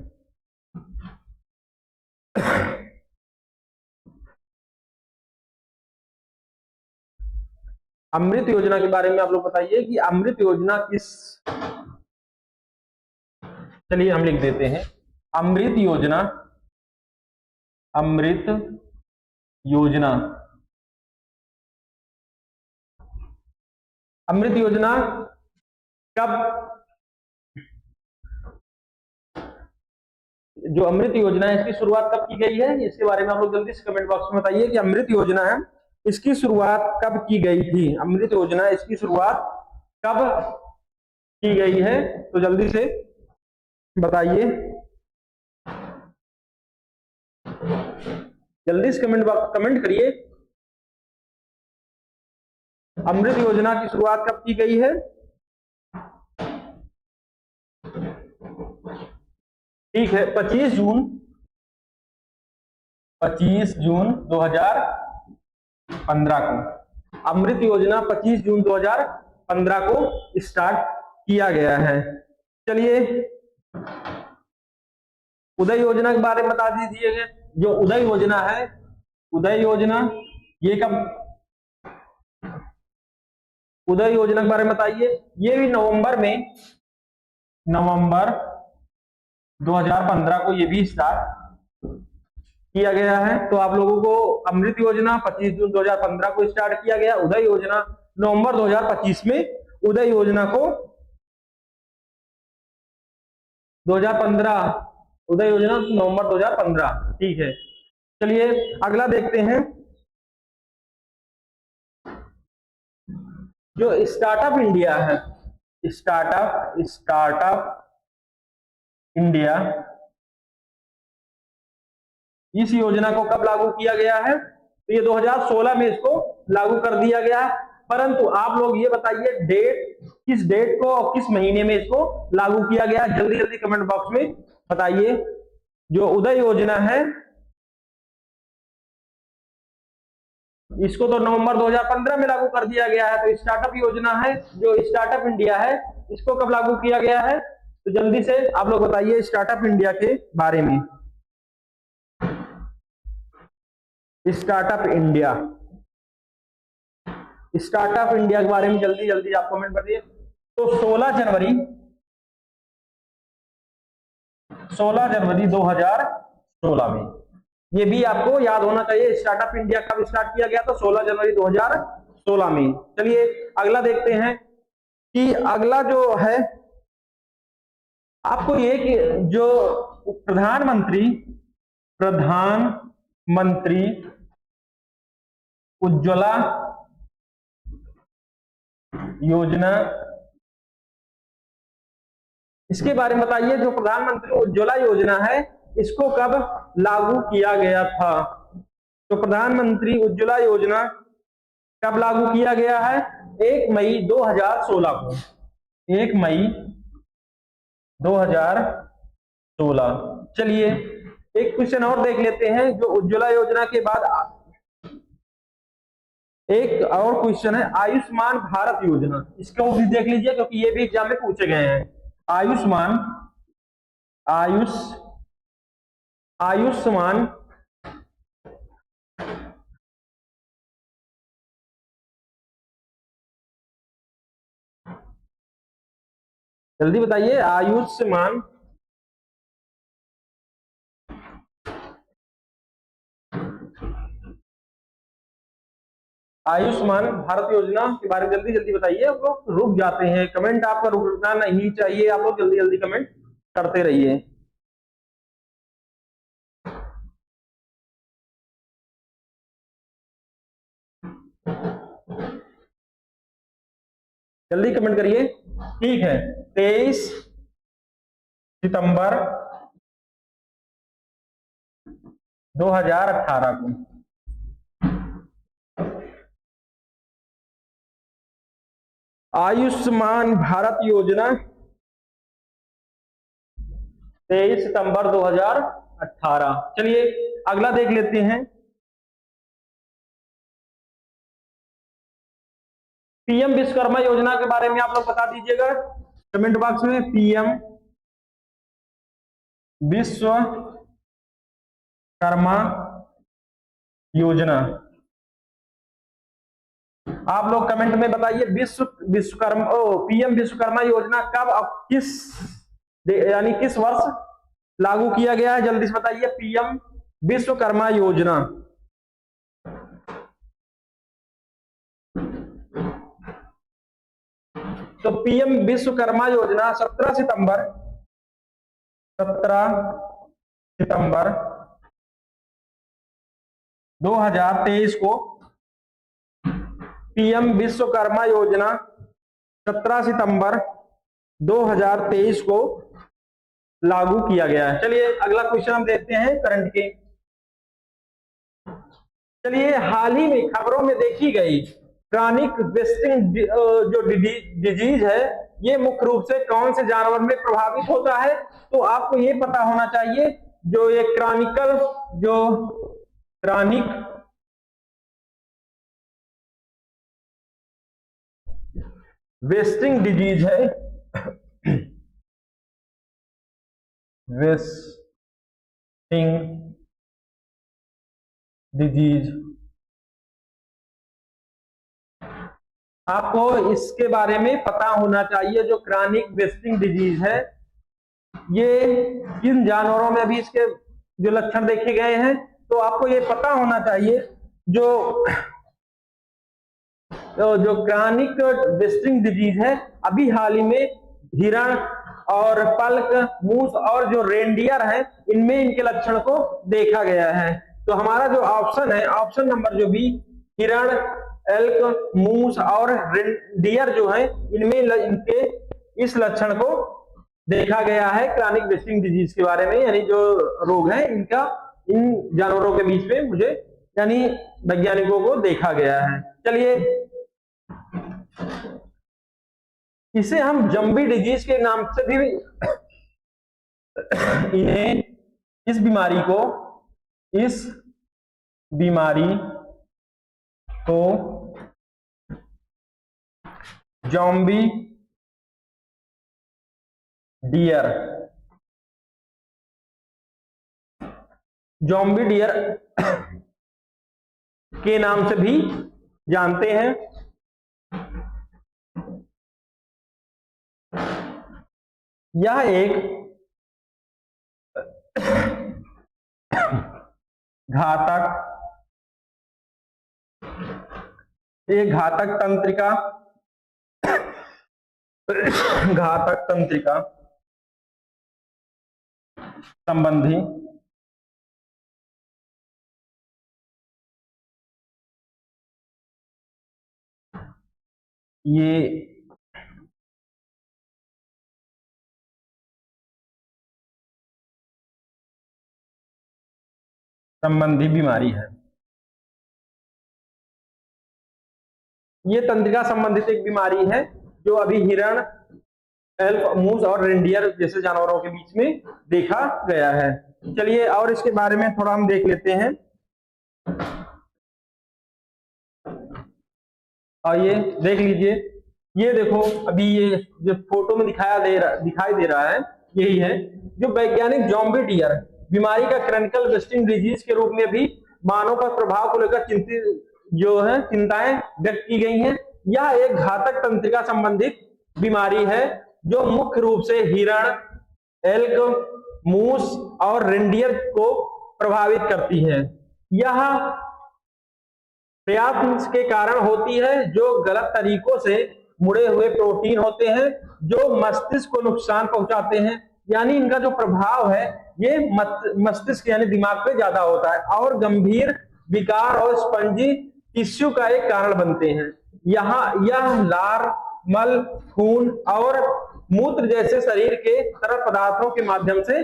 अमृत योजना के बारे में आप लोग बताइए कि अमृत योजना किस, चलिए हम लिख देते हैं अमृत योजना, अमृत योजना, अमृत योजना कब, जो अमृत योजना है इसकी शुरुआत कब की गई है, इसके बारे में आप लोग जल्दी से कमेंट बॉक्स में बताइए कि अमृत योजना है इसकी शुरुआत कब की गई थी। अमृत योजना इसकी शुरुआत कब की गई है, तो जल्दी से बताइए, जल्दी से कमेंट करिए। अमृत योजना की शुरुआत कब की गई है? ठीक है, 25 जून 2015 को अमृत योजना 25 जून 2015 को स्टार्ट किया गया है। चलिए उदय योजना के बारे में बता दीजिएगा। जो उदय योजना है, उदय योजना ये कब, उदय योजना के बारे में बताइए। ये भी नवंबर 2015 को ये भी स्टार्ट किया गया है। तो आप लोगों को अमृत योजना 25 जून 2015 को स्टार्ट किया गया, उदय योजना नवंबर 2025 में, उदय योजना को 2015, उदय योजना नवंबर 2015। ठीक है, चलिए अगला देखते हैं। जो स्टार्टअप इंडिया है, स्टार्टअप इंडिया, इस योजना को कब लागू किया गया है? तो ये 2016 में इसको लागू कर दिया गया है। परंतु आप लोग ये बताइए डेट, किस डेट को और किस महीने में इसको लागू किया गया, जल्दी जल्दी कमेंट बॉक्स में बताइए। जो उदय योजना है इसको तो नवंबर 2015 में लागू कर दिया गया है। तो स्टार्टअप योजना है, जो स्टार्टअप इंडिया है, इसको कब लागू किया गया है? तो जल्दी से आप लोग बताइए स्टार्टअप इंडिया के बारे में। स्टार्टअप इंडिया, स्टार्टअप इंडिया के बारे में जल्दी जल्दी आप कमेंट करिए। तो 16 जनवरी 2016 में, ये भी आपको याद होना चाहिए स्टार्टअप इंडिया कब स्टार्ट किया गया। तो 16 जनवरी 2016 में। चलिए अगला देखते हैं कि अगला जो है आपको ये कि जो प्रधानमंत्री उज्ज्वला योजना, इसके बारे में बताइए। जो प्रधानमंत्री उज्ज्वला योजना है इसको कब लागू किया गया था? तो प्रधानमंत्री उज्ज्वला योजना कब लागू किया गया है? 1 मई 2016 को, 1 मई 2016। चलिए एक क्वेश्चन और देख लेते हैं। जो उज्ज्वला योजना के बाद एक और क्वेश्चन है आयुष्मान भारत योजना, इसको भी देख लीजिए क्योंकि ये भी एग्जाम में पूछे गए हैं। आयुष्मान जल्दी बताइए। आयुष्मान भारत योजना के बारे में जल्दी जल्दी बताइए। आप लोग रुक जाते हैं, कमेंट आपका रुकना नहीं चाहिए, आप लोग जल्दी जल्दी कमेंट करते रहिए। जल्दी कमेंट करिए। ठीक है, 23 सितंबर 2018 को, आयुष्मान भारत योजना 23 सितंबर 2018। चलिए अगला देख लेते हैं। पीएम विश्वकर्मा योजना के बारे में आप लोग बता दीजिएगा कमेंट बॉक्स में। पीएम विश्वकर्मा योजना, आप लोग कमेंट में बताइए पीएम विश्वकर्मा योजना कब और किस यानी किस वर्ष लागू किया गया है, जल्दी से बताइए। पीएम विश्वकर्मा योजना तो पीएम विश्वकर्मा योजना 17 सितंबर 2023 को पीएम विश्वकर्मा योजना 17 सितंबर 2023 को लागू किया गया है। चलिए अगला क्वेश्चन हम देखते हैं करंट के। चलिए हाल ही में खबरों में देखी गई क्रॉनिक वेस्टिंग जो डिजीज है, ये मुख्य रूप से कौन से जानवर में प्रभावित होता है? तो आपको ये पता होना चाहिए जो ये क्रॉनिक वेस्टिंग डिजीज है, वेस्टिंग डिजीज, आपको इसके बारे में पता होना चाहिए। जो क्रॉनिक वेस्टिंग डिजीज है, ये किन जानवरों में भी इसके जो लक्षण देखे गए हैं, तो आपको ये पता होना चाहिए। जो क्रॉनिक वेस्टिंग डिजीज है, अभी हाल ही में हिरण और पल्क, मूस और जो रेनडियर है, इनमें इनके लक्षण को देखा गया है। तो हमारा जो ऑप्शन है, ऑप्शन नंबर जो बी, हिरण, एल्क, मूस और रेनडियर जो है, इनमें इनके इस लक्षण को देखा गया है क्रॉनिक वेस्टिंग डिजीज के बारे में, यानी जो रोग है इनका इन जानवरों के बीच में मुझे यानी वैज्ञानिकों को देखा गया है। चलिए इसे हम जम्बी डिजीज के नाम से भी इन्हें इस बीमारी को जॉम्बी डियर के नाम से भी जानते हैं। यह एक घातक तंत्रिका संबंधी ये संबंधी बीमारी है। ये तंत्रिका संबंधित एक बीमारी है जो अभी हिरण, एल्क, मूस और रेनडियर जैसे जानवरों के बीच में देखा गया है। चलिए और इसके बारे में थोड़ा हम देख लेते हैं। और ये देख लीजिए, ये देखो अभी ये जो फोटो में दिखाई दे रहा है, यही है जो वैज्ञानिक जॉम्बी डियर बीमारी का क्रॉनिक वेस्टिंग डिजीज के रूप में भी मानव पर प्रभाव को लेकर चिंताएं व्यक्त की गई हैं। यह एक घातक तंत्रिका संबंधित बीमारी है जो मुख्य रूप से हिरण, एल्क, मूस और रेनडियर को प्रभावित करती है। यह प्रयास के कारण होती है जो गलत तरीकों से मुड़े हुए प्रोटीन होते हैं जो मस्तिष्क को नुकसान पहुंचाते हैं। यानी इनका जो प्रभाव है ये मस्तिष्क यानी दिमाग पे ज्यादा होता है और गंभीर विकार और स्पंजी टिश्यू का एक कारण बनते हैं। यह लार, मल, खून और मूत्र जैसे शरीर के तरल पदार्थों के माध्यम से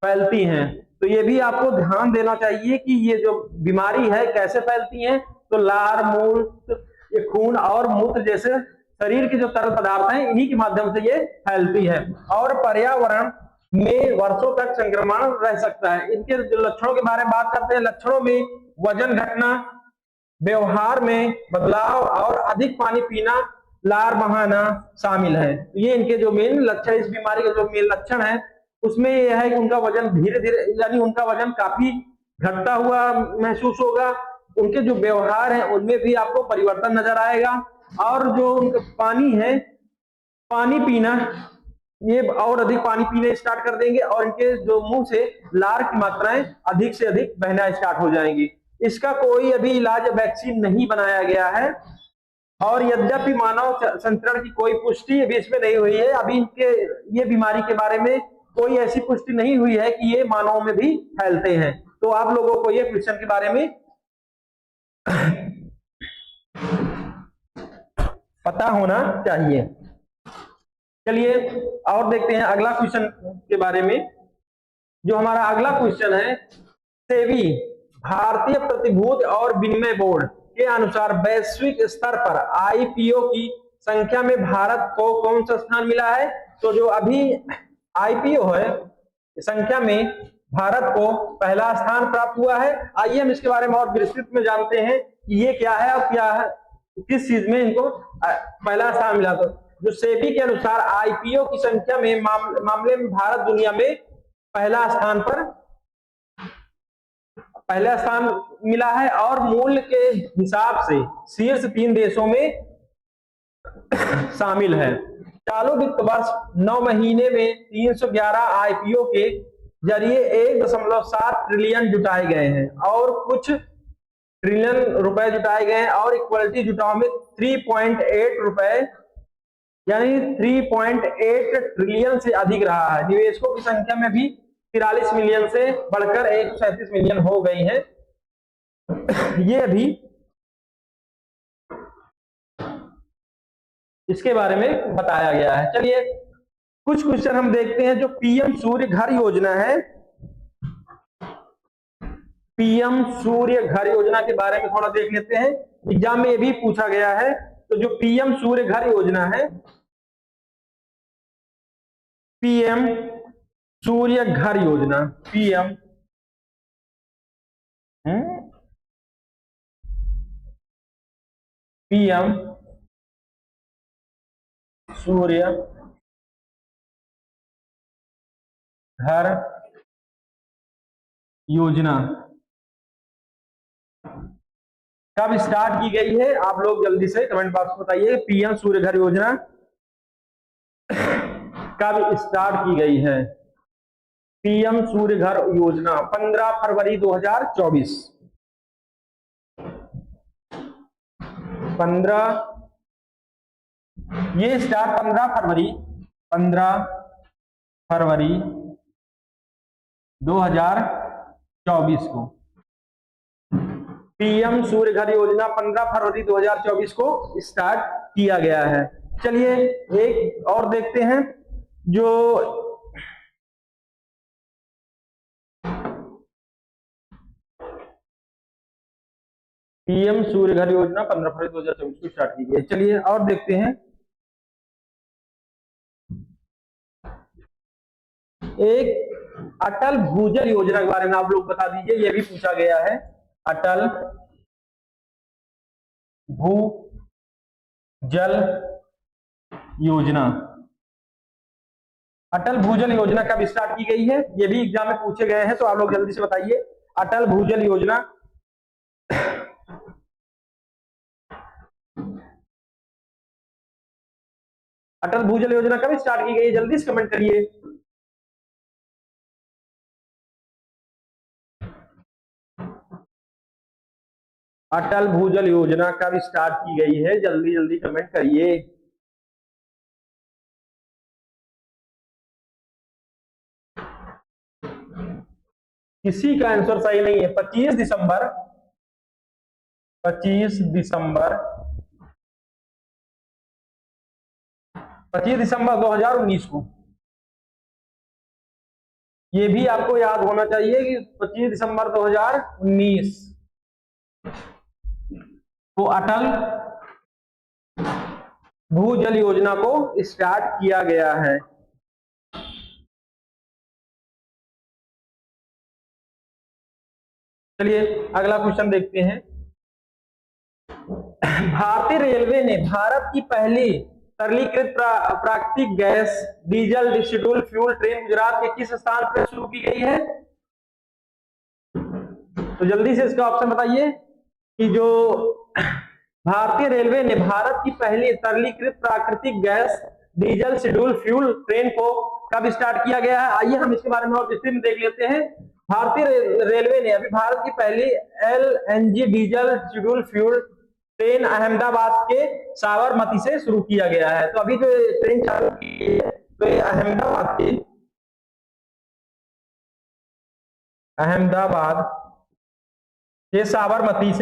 फैलती हैं। तो ये भी आपको ध्यान देना चाहिए कि ये जो बीमारी है कैसे फैलती है। तो लार, मूत्र, ये खून और मूत्र जैसे शरीर के जो तरल पदार्थ हैं इन्हीं के माध्यम से ये फैलती है और पर्यावरण में वर्षों तक संक्रमण रह सकता है। इनके जो लक्षणों के बारे में बात करते हैं, लक्षणों में वजन घटना, व्यवहार में बदलाव और अधिक पानी पीना, लार बहाना शामिल है। ये इनके जो मेन लक्षण, इस बीमारी के जो मेन लक्षण है उसमें यह है कि उनका वजन धीरे धीरे, यानी उनका वजन काफी घटता हुआ महसूस होगा। उनके जो व्यवहार है उनमें भी आपको परिवर्तन नजर आएगा और जो उनका पानी है, पानी पीना, ये और अधिक पानी पीने स्टार्ट कर देंगे और इनके जो मुंह से लार की मात्राएं अधिक से अधिक बहना स्टार्ट हो जाएंगी। इसका कोई अभी इलाज या वैक्सीन नहीं बनाया गया है और यद्यपि मानव संचरण की कोई पुष्टि अभी इसमें नहीं हुई है। अभी इनके ये बीमारी के बारे में कोई ऐसी पुष्टि नहीं हुई है कि ये मानवों में भी फैलते हैं। तो आप लोगों को ये क्वेश्चन के बारे में पता होना चाहिए। चलिए और देखते हैं अगला क्वेश्चन के बारे में। जो हमारा अगला क्वेश्चन है, सेबी भारतीय प्रतिभूति और विनिमय बोर्ड के अनुसार वैश्विक स्तर पर आईपीओ की संख्या में भारत को कौन सा स्थान मिला है? तो जो अभी आईपीओ है संख्या में भारत को पहला स्थान प्राप्त हुआ है। आइए हम इसके बारे में और विस्तृत में जानते हैं कि ये क्या है और क्या है, किस चीज में इनको पहला स्थान मिला। तो जो सेबी के अनुसार आईपीओ की संख्या में मामले में भारत दुनिया में पहला स्थान मिला है और मूल्य के हिसाब से शीर्ष 3 देशों में शामिल है। चालू वित्त वर्ष 9 महीने में 311 आईपीओ के जरिए 1.7 ट्रिलियन जुटाए गए हैं और कुछ ट्रिलियन रुपए जुटाए गए हैं और इक्वलिटी जुटाव में 3.8 रुपए यानी 3.8 ट्रिलियन से अधिक रहा है। निवेशकों की संख्या में भी 43 मिलियन से बढ़कर 137 मिलियन हो गई है। ये भी इसके बारे में बताया गया है। चलिए कुछ क्वेश्चन हम देखते हैं। जो पीएम सूर्य घर योजना है, पीएम सूर्य घर योजना के बारे में थोड़ा देख लेते हैं। एग्जाम में ये भी पूछा गया है। तो जो पीएम सूर्य घर योजना है, पीएम सूर्य घर योजना, पीएम सूर्य घर योजना कब स्टार्ट की गई है? आप लोग जल्दी से कमेंट बॉक्स में बताइए। पीएम सूर्य घर योजना कब स्टार्ट की गई है? पीएम सूर्य घर योजना 15 फरवरी 2024। 15 ये स्टार्ट 15 फरवरी 2024 को पीएम सूर्य घर योजना 15 फरवरी 2024 को स्टार्ट किया गया है। चलिए एक और देखते हैं। जो पीएम सूर्य घर योजना 15 फरवरी 2024 को स्टार्ट की गई है। चलिए और देखते हैं। एक अटल भूजल योजना के बारे में आप लोग बता दीजिए। यह भी पूछा गया है। अटल भूजल योजना, अटल भूजल योजना कब स्टार्ट की गई है? ये भी एग्जाम में पूछे गए हैं, तो आप लोग जल्दी से बताइए। अटल भूजल योजना अटल भूजल योजना कब स्टार्ट की गई? जल्दी से कमेंट करिए। अटल भूजल योजना कब स्टार्ट की गई है? जल्दी जल्दी कमेंट करिए। किसी का आंसर सही नहीं है। 25 दिसंबर 2019 को। ये भी आपको याद होना चाहिए कि 25 दिसंबर 2019 को अटल भूजल योजना को स्टार्ट किया गया है। चलिए अगला क्वेश्चन देखते हैं। भारतीय रेलवे ने भारत की पहली तरलीकृत प्राकृतिक gas diesel distilled fuel train Gujarat के किस स्थान पर शुरू की गई है? तो जल्दी से इसका ऑप्शन बताइए कि जो भारतीय रेलवे ने भारत की पहली तरलीकृत प्राकृतिक gas diesel schedule fuel train को कब स्टार्ट किया गया है? आइए हम इसके बारे में और विस्तार में देख लेते हैं। भारतीय रेलवे ने अभी भारत की पहली LNG diesel schedule fuel train Ahmedabad के साबरमती से शुरू किया गया है। तो अभी जो ट्रेन चालू की है तो अहमदाबाद के साबरमती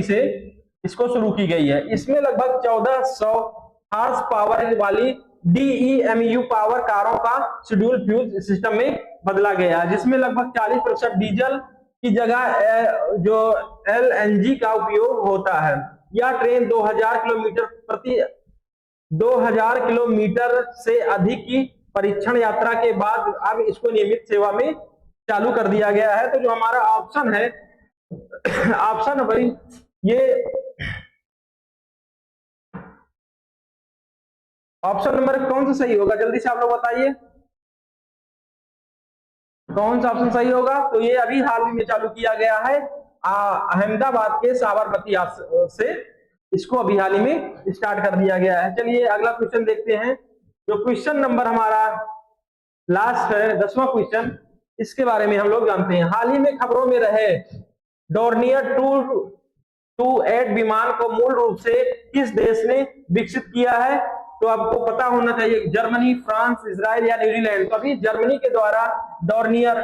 से इसको शुरू की गई है। इसमें लगभग 1400 हॉर्स पावर वाली DEMU पावर कारों का शेड्यूल फ्यूल सिस्टम में बदला गया है, जिसमें लगभग 40% डीजल की जगह जो LNG का उपयोग होता है। यह ट्रेन 2000 किलोमीटर से अधिक की परीक्षण यात्रा के बाद अब इसको नियमित सेवा में चालू कर दिया गया है। तो जो हमारा ऑप्शन है ऑप्शन भाई ये ऑप्शन नंबर कौन सा सही होगा? जल्दी से आप लोग बताइए कौन सा ऑप्शन सही होगा। तो ये अभी हाल ही में चालू किया गया है अहमदाबाद के साबरमती से इसको अभी हाल ही में स्टार्ट कर दिया गया है। चलिए अगला क्वेश्चन देखते हैं। जो क्वेश्चन नंबर हमारा लास्ट है 10वां क्वेश्चन, इसके बारे में हम लोग जानते हैं। हाल ही में खबरों में रहे डोर्नियर 228 विमान को मूल रूप से किस देश ने विकसित किया है? तो आपको पता होना चाहिए जर्मनी, फ्रांस, इजराइल या न्यूजीलैंड। तो अभी जर्मनी के द्वारा डोर्नियर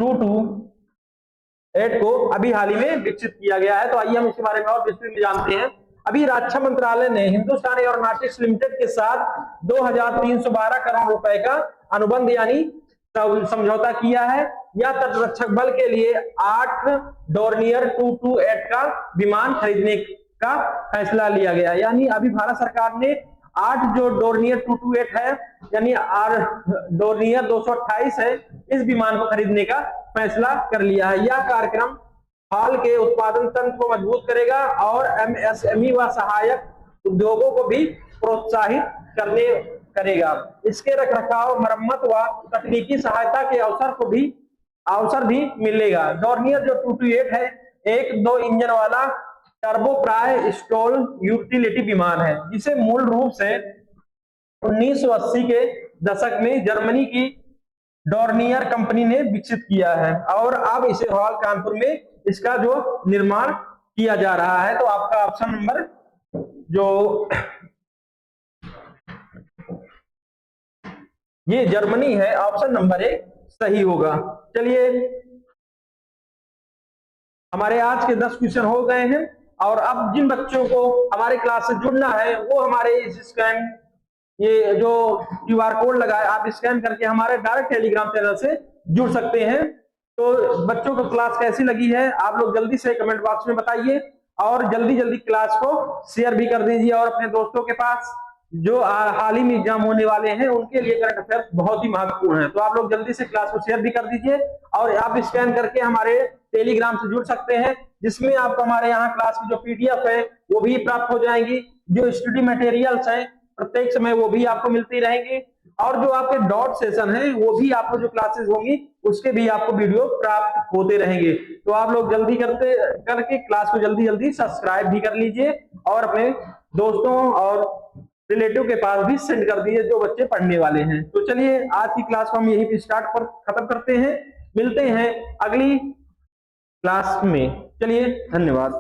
228 को अभी हाल ही में विकसित किया गया है। तो आइए हम इसके बारे में और विस्तृत में जानते हैं। अभी रक्षा मंत्रालय ने हिंदुस्तान एरोनॉटिक्स लिमिटेड के साथ 2312 करोड़ रुपए का अनुबंध यानी समझौता किया है। यह तटरक्षक बल के लिए 8 डोर्नियर 228 का विमान खरीदने का फैसला लिया गया। यानी अभी भारत सरकार ने 8 जो डोर्नियर 228 है यानी डोर्नियर 228 है, इस विमान को खरीदने का फैसला कर लिया है। यह कार्यक्रम हाल के उत्पादन तंत्र को मजबूत करेगा और MSME व सहायक उद्योगों को भी प्रोत्साहित करेगा। इसके रखरखाव, मरम्मत व तकनीकी सहायता के अवसर भी मिलेगा। डोर्नियर जो 228 है एक 2 इंजन वाला टर्बोप्राय स्टॉल यूटिलिटी विमान है, जिसे मूल रूप से 1980 के दशक में जर्मनी की डोर्नियर कंपनी ने विकसित किया है और अब इसे हॉल कानपुर में इसका जो निर्माण किया जा रहा है। तो आपका ऑप्शन नंबर जो ये जर्मनी है, ऑप्शन नंबर 1 सही होगा। चलिए हमारे आज के 10 क्वेश्चन हो गए हैं और अब जिन बच्चों को हमारे क्लास से जुड़ना है वो हमारे इस स्कैन ये जो QR कोड लगा है आप स्कैन करके हमारे डायरेक्ट टेलीग्राम चैनल से जुड़ सकते हैं। तो बच्चों को क्लास कैसी लगी है आप लोग जल्दी से कमेंट बॉक्स में बताइए और जल्दी क्लास को शेयर भी कर दीजिए और अपने दोस्तों के पास जो हाल ही में एग्जाम होने वाले हैं उनके लिए करंट अफेयर्स बहुत ही महत्वपूर्ण है। तो आप लोग जल्दी से क्लास को शेयर भी कर दीजिए और आप स्कैन करके हमारे टेलीग्राम से जुड़ सकते हैं, जिसमें आपको हमारे यहाँ क्लास की जो PDF है वो भी प्राप्त हो जाएंगी। जो स्टडी मटेरियल्स हैं प्रत्येक समय वो भी आपको मिलती रहेंगी और जो आपके डॉट सेशन है वो भी आपको जो क्लासेस होंगी उसके भी आपको वीडियो प्राप्त होते रहेंगे। तो आप लोग जल्दी करके क्लास को जल्दी सब्सक्राइब भी कर लीजिए और अपने दोस्तों और रिलेटिव के पास भी सेंड कर दीजिए जो बच्चे पढ़ने वाले हैं। तो चलिए आज की क्लास को हम यहीं पे खत्म करते हैं, मिलते हैं अगली क्लास में। चलिए धन्यवाद।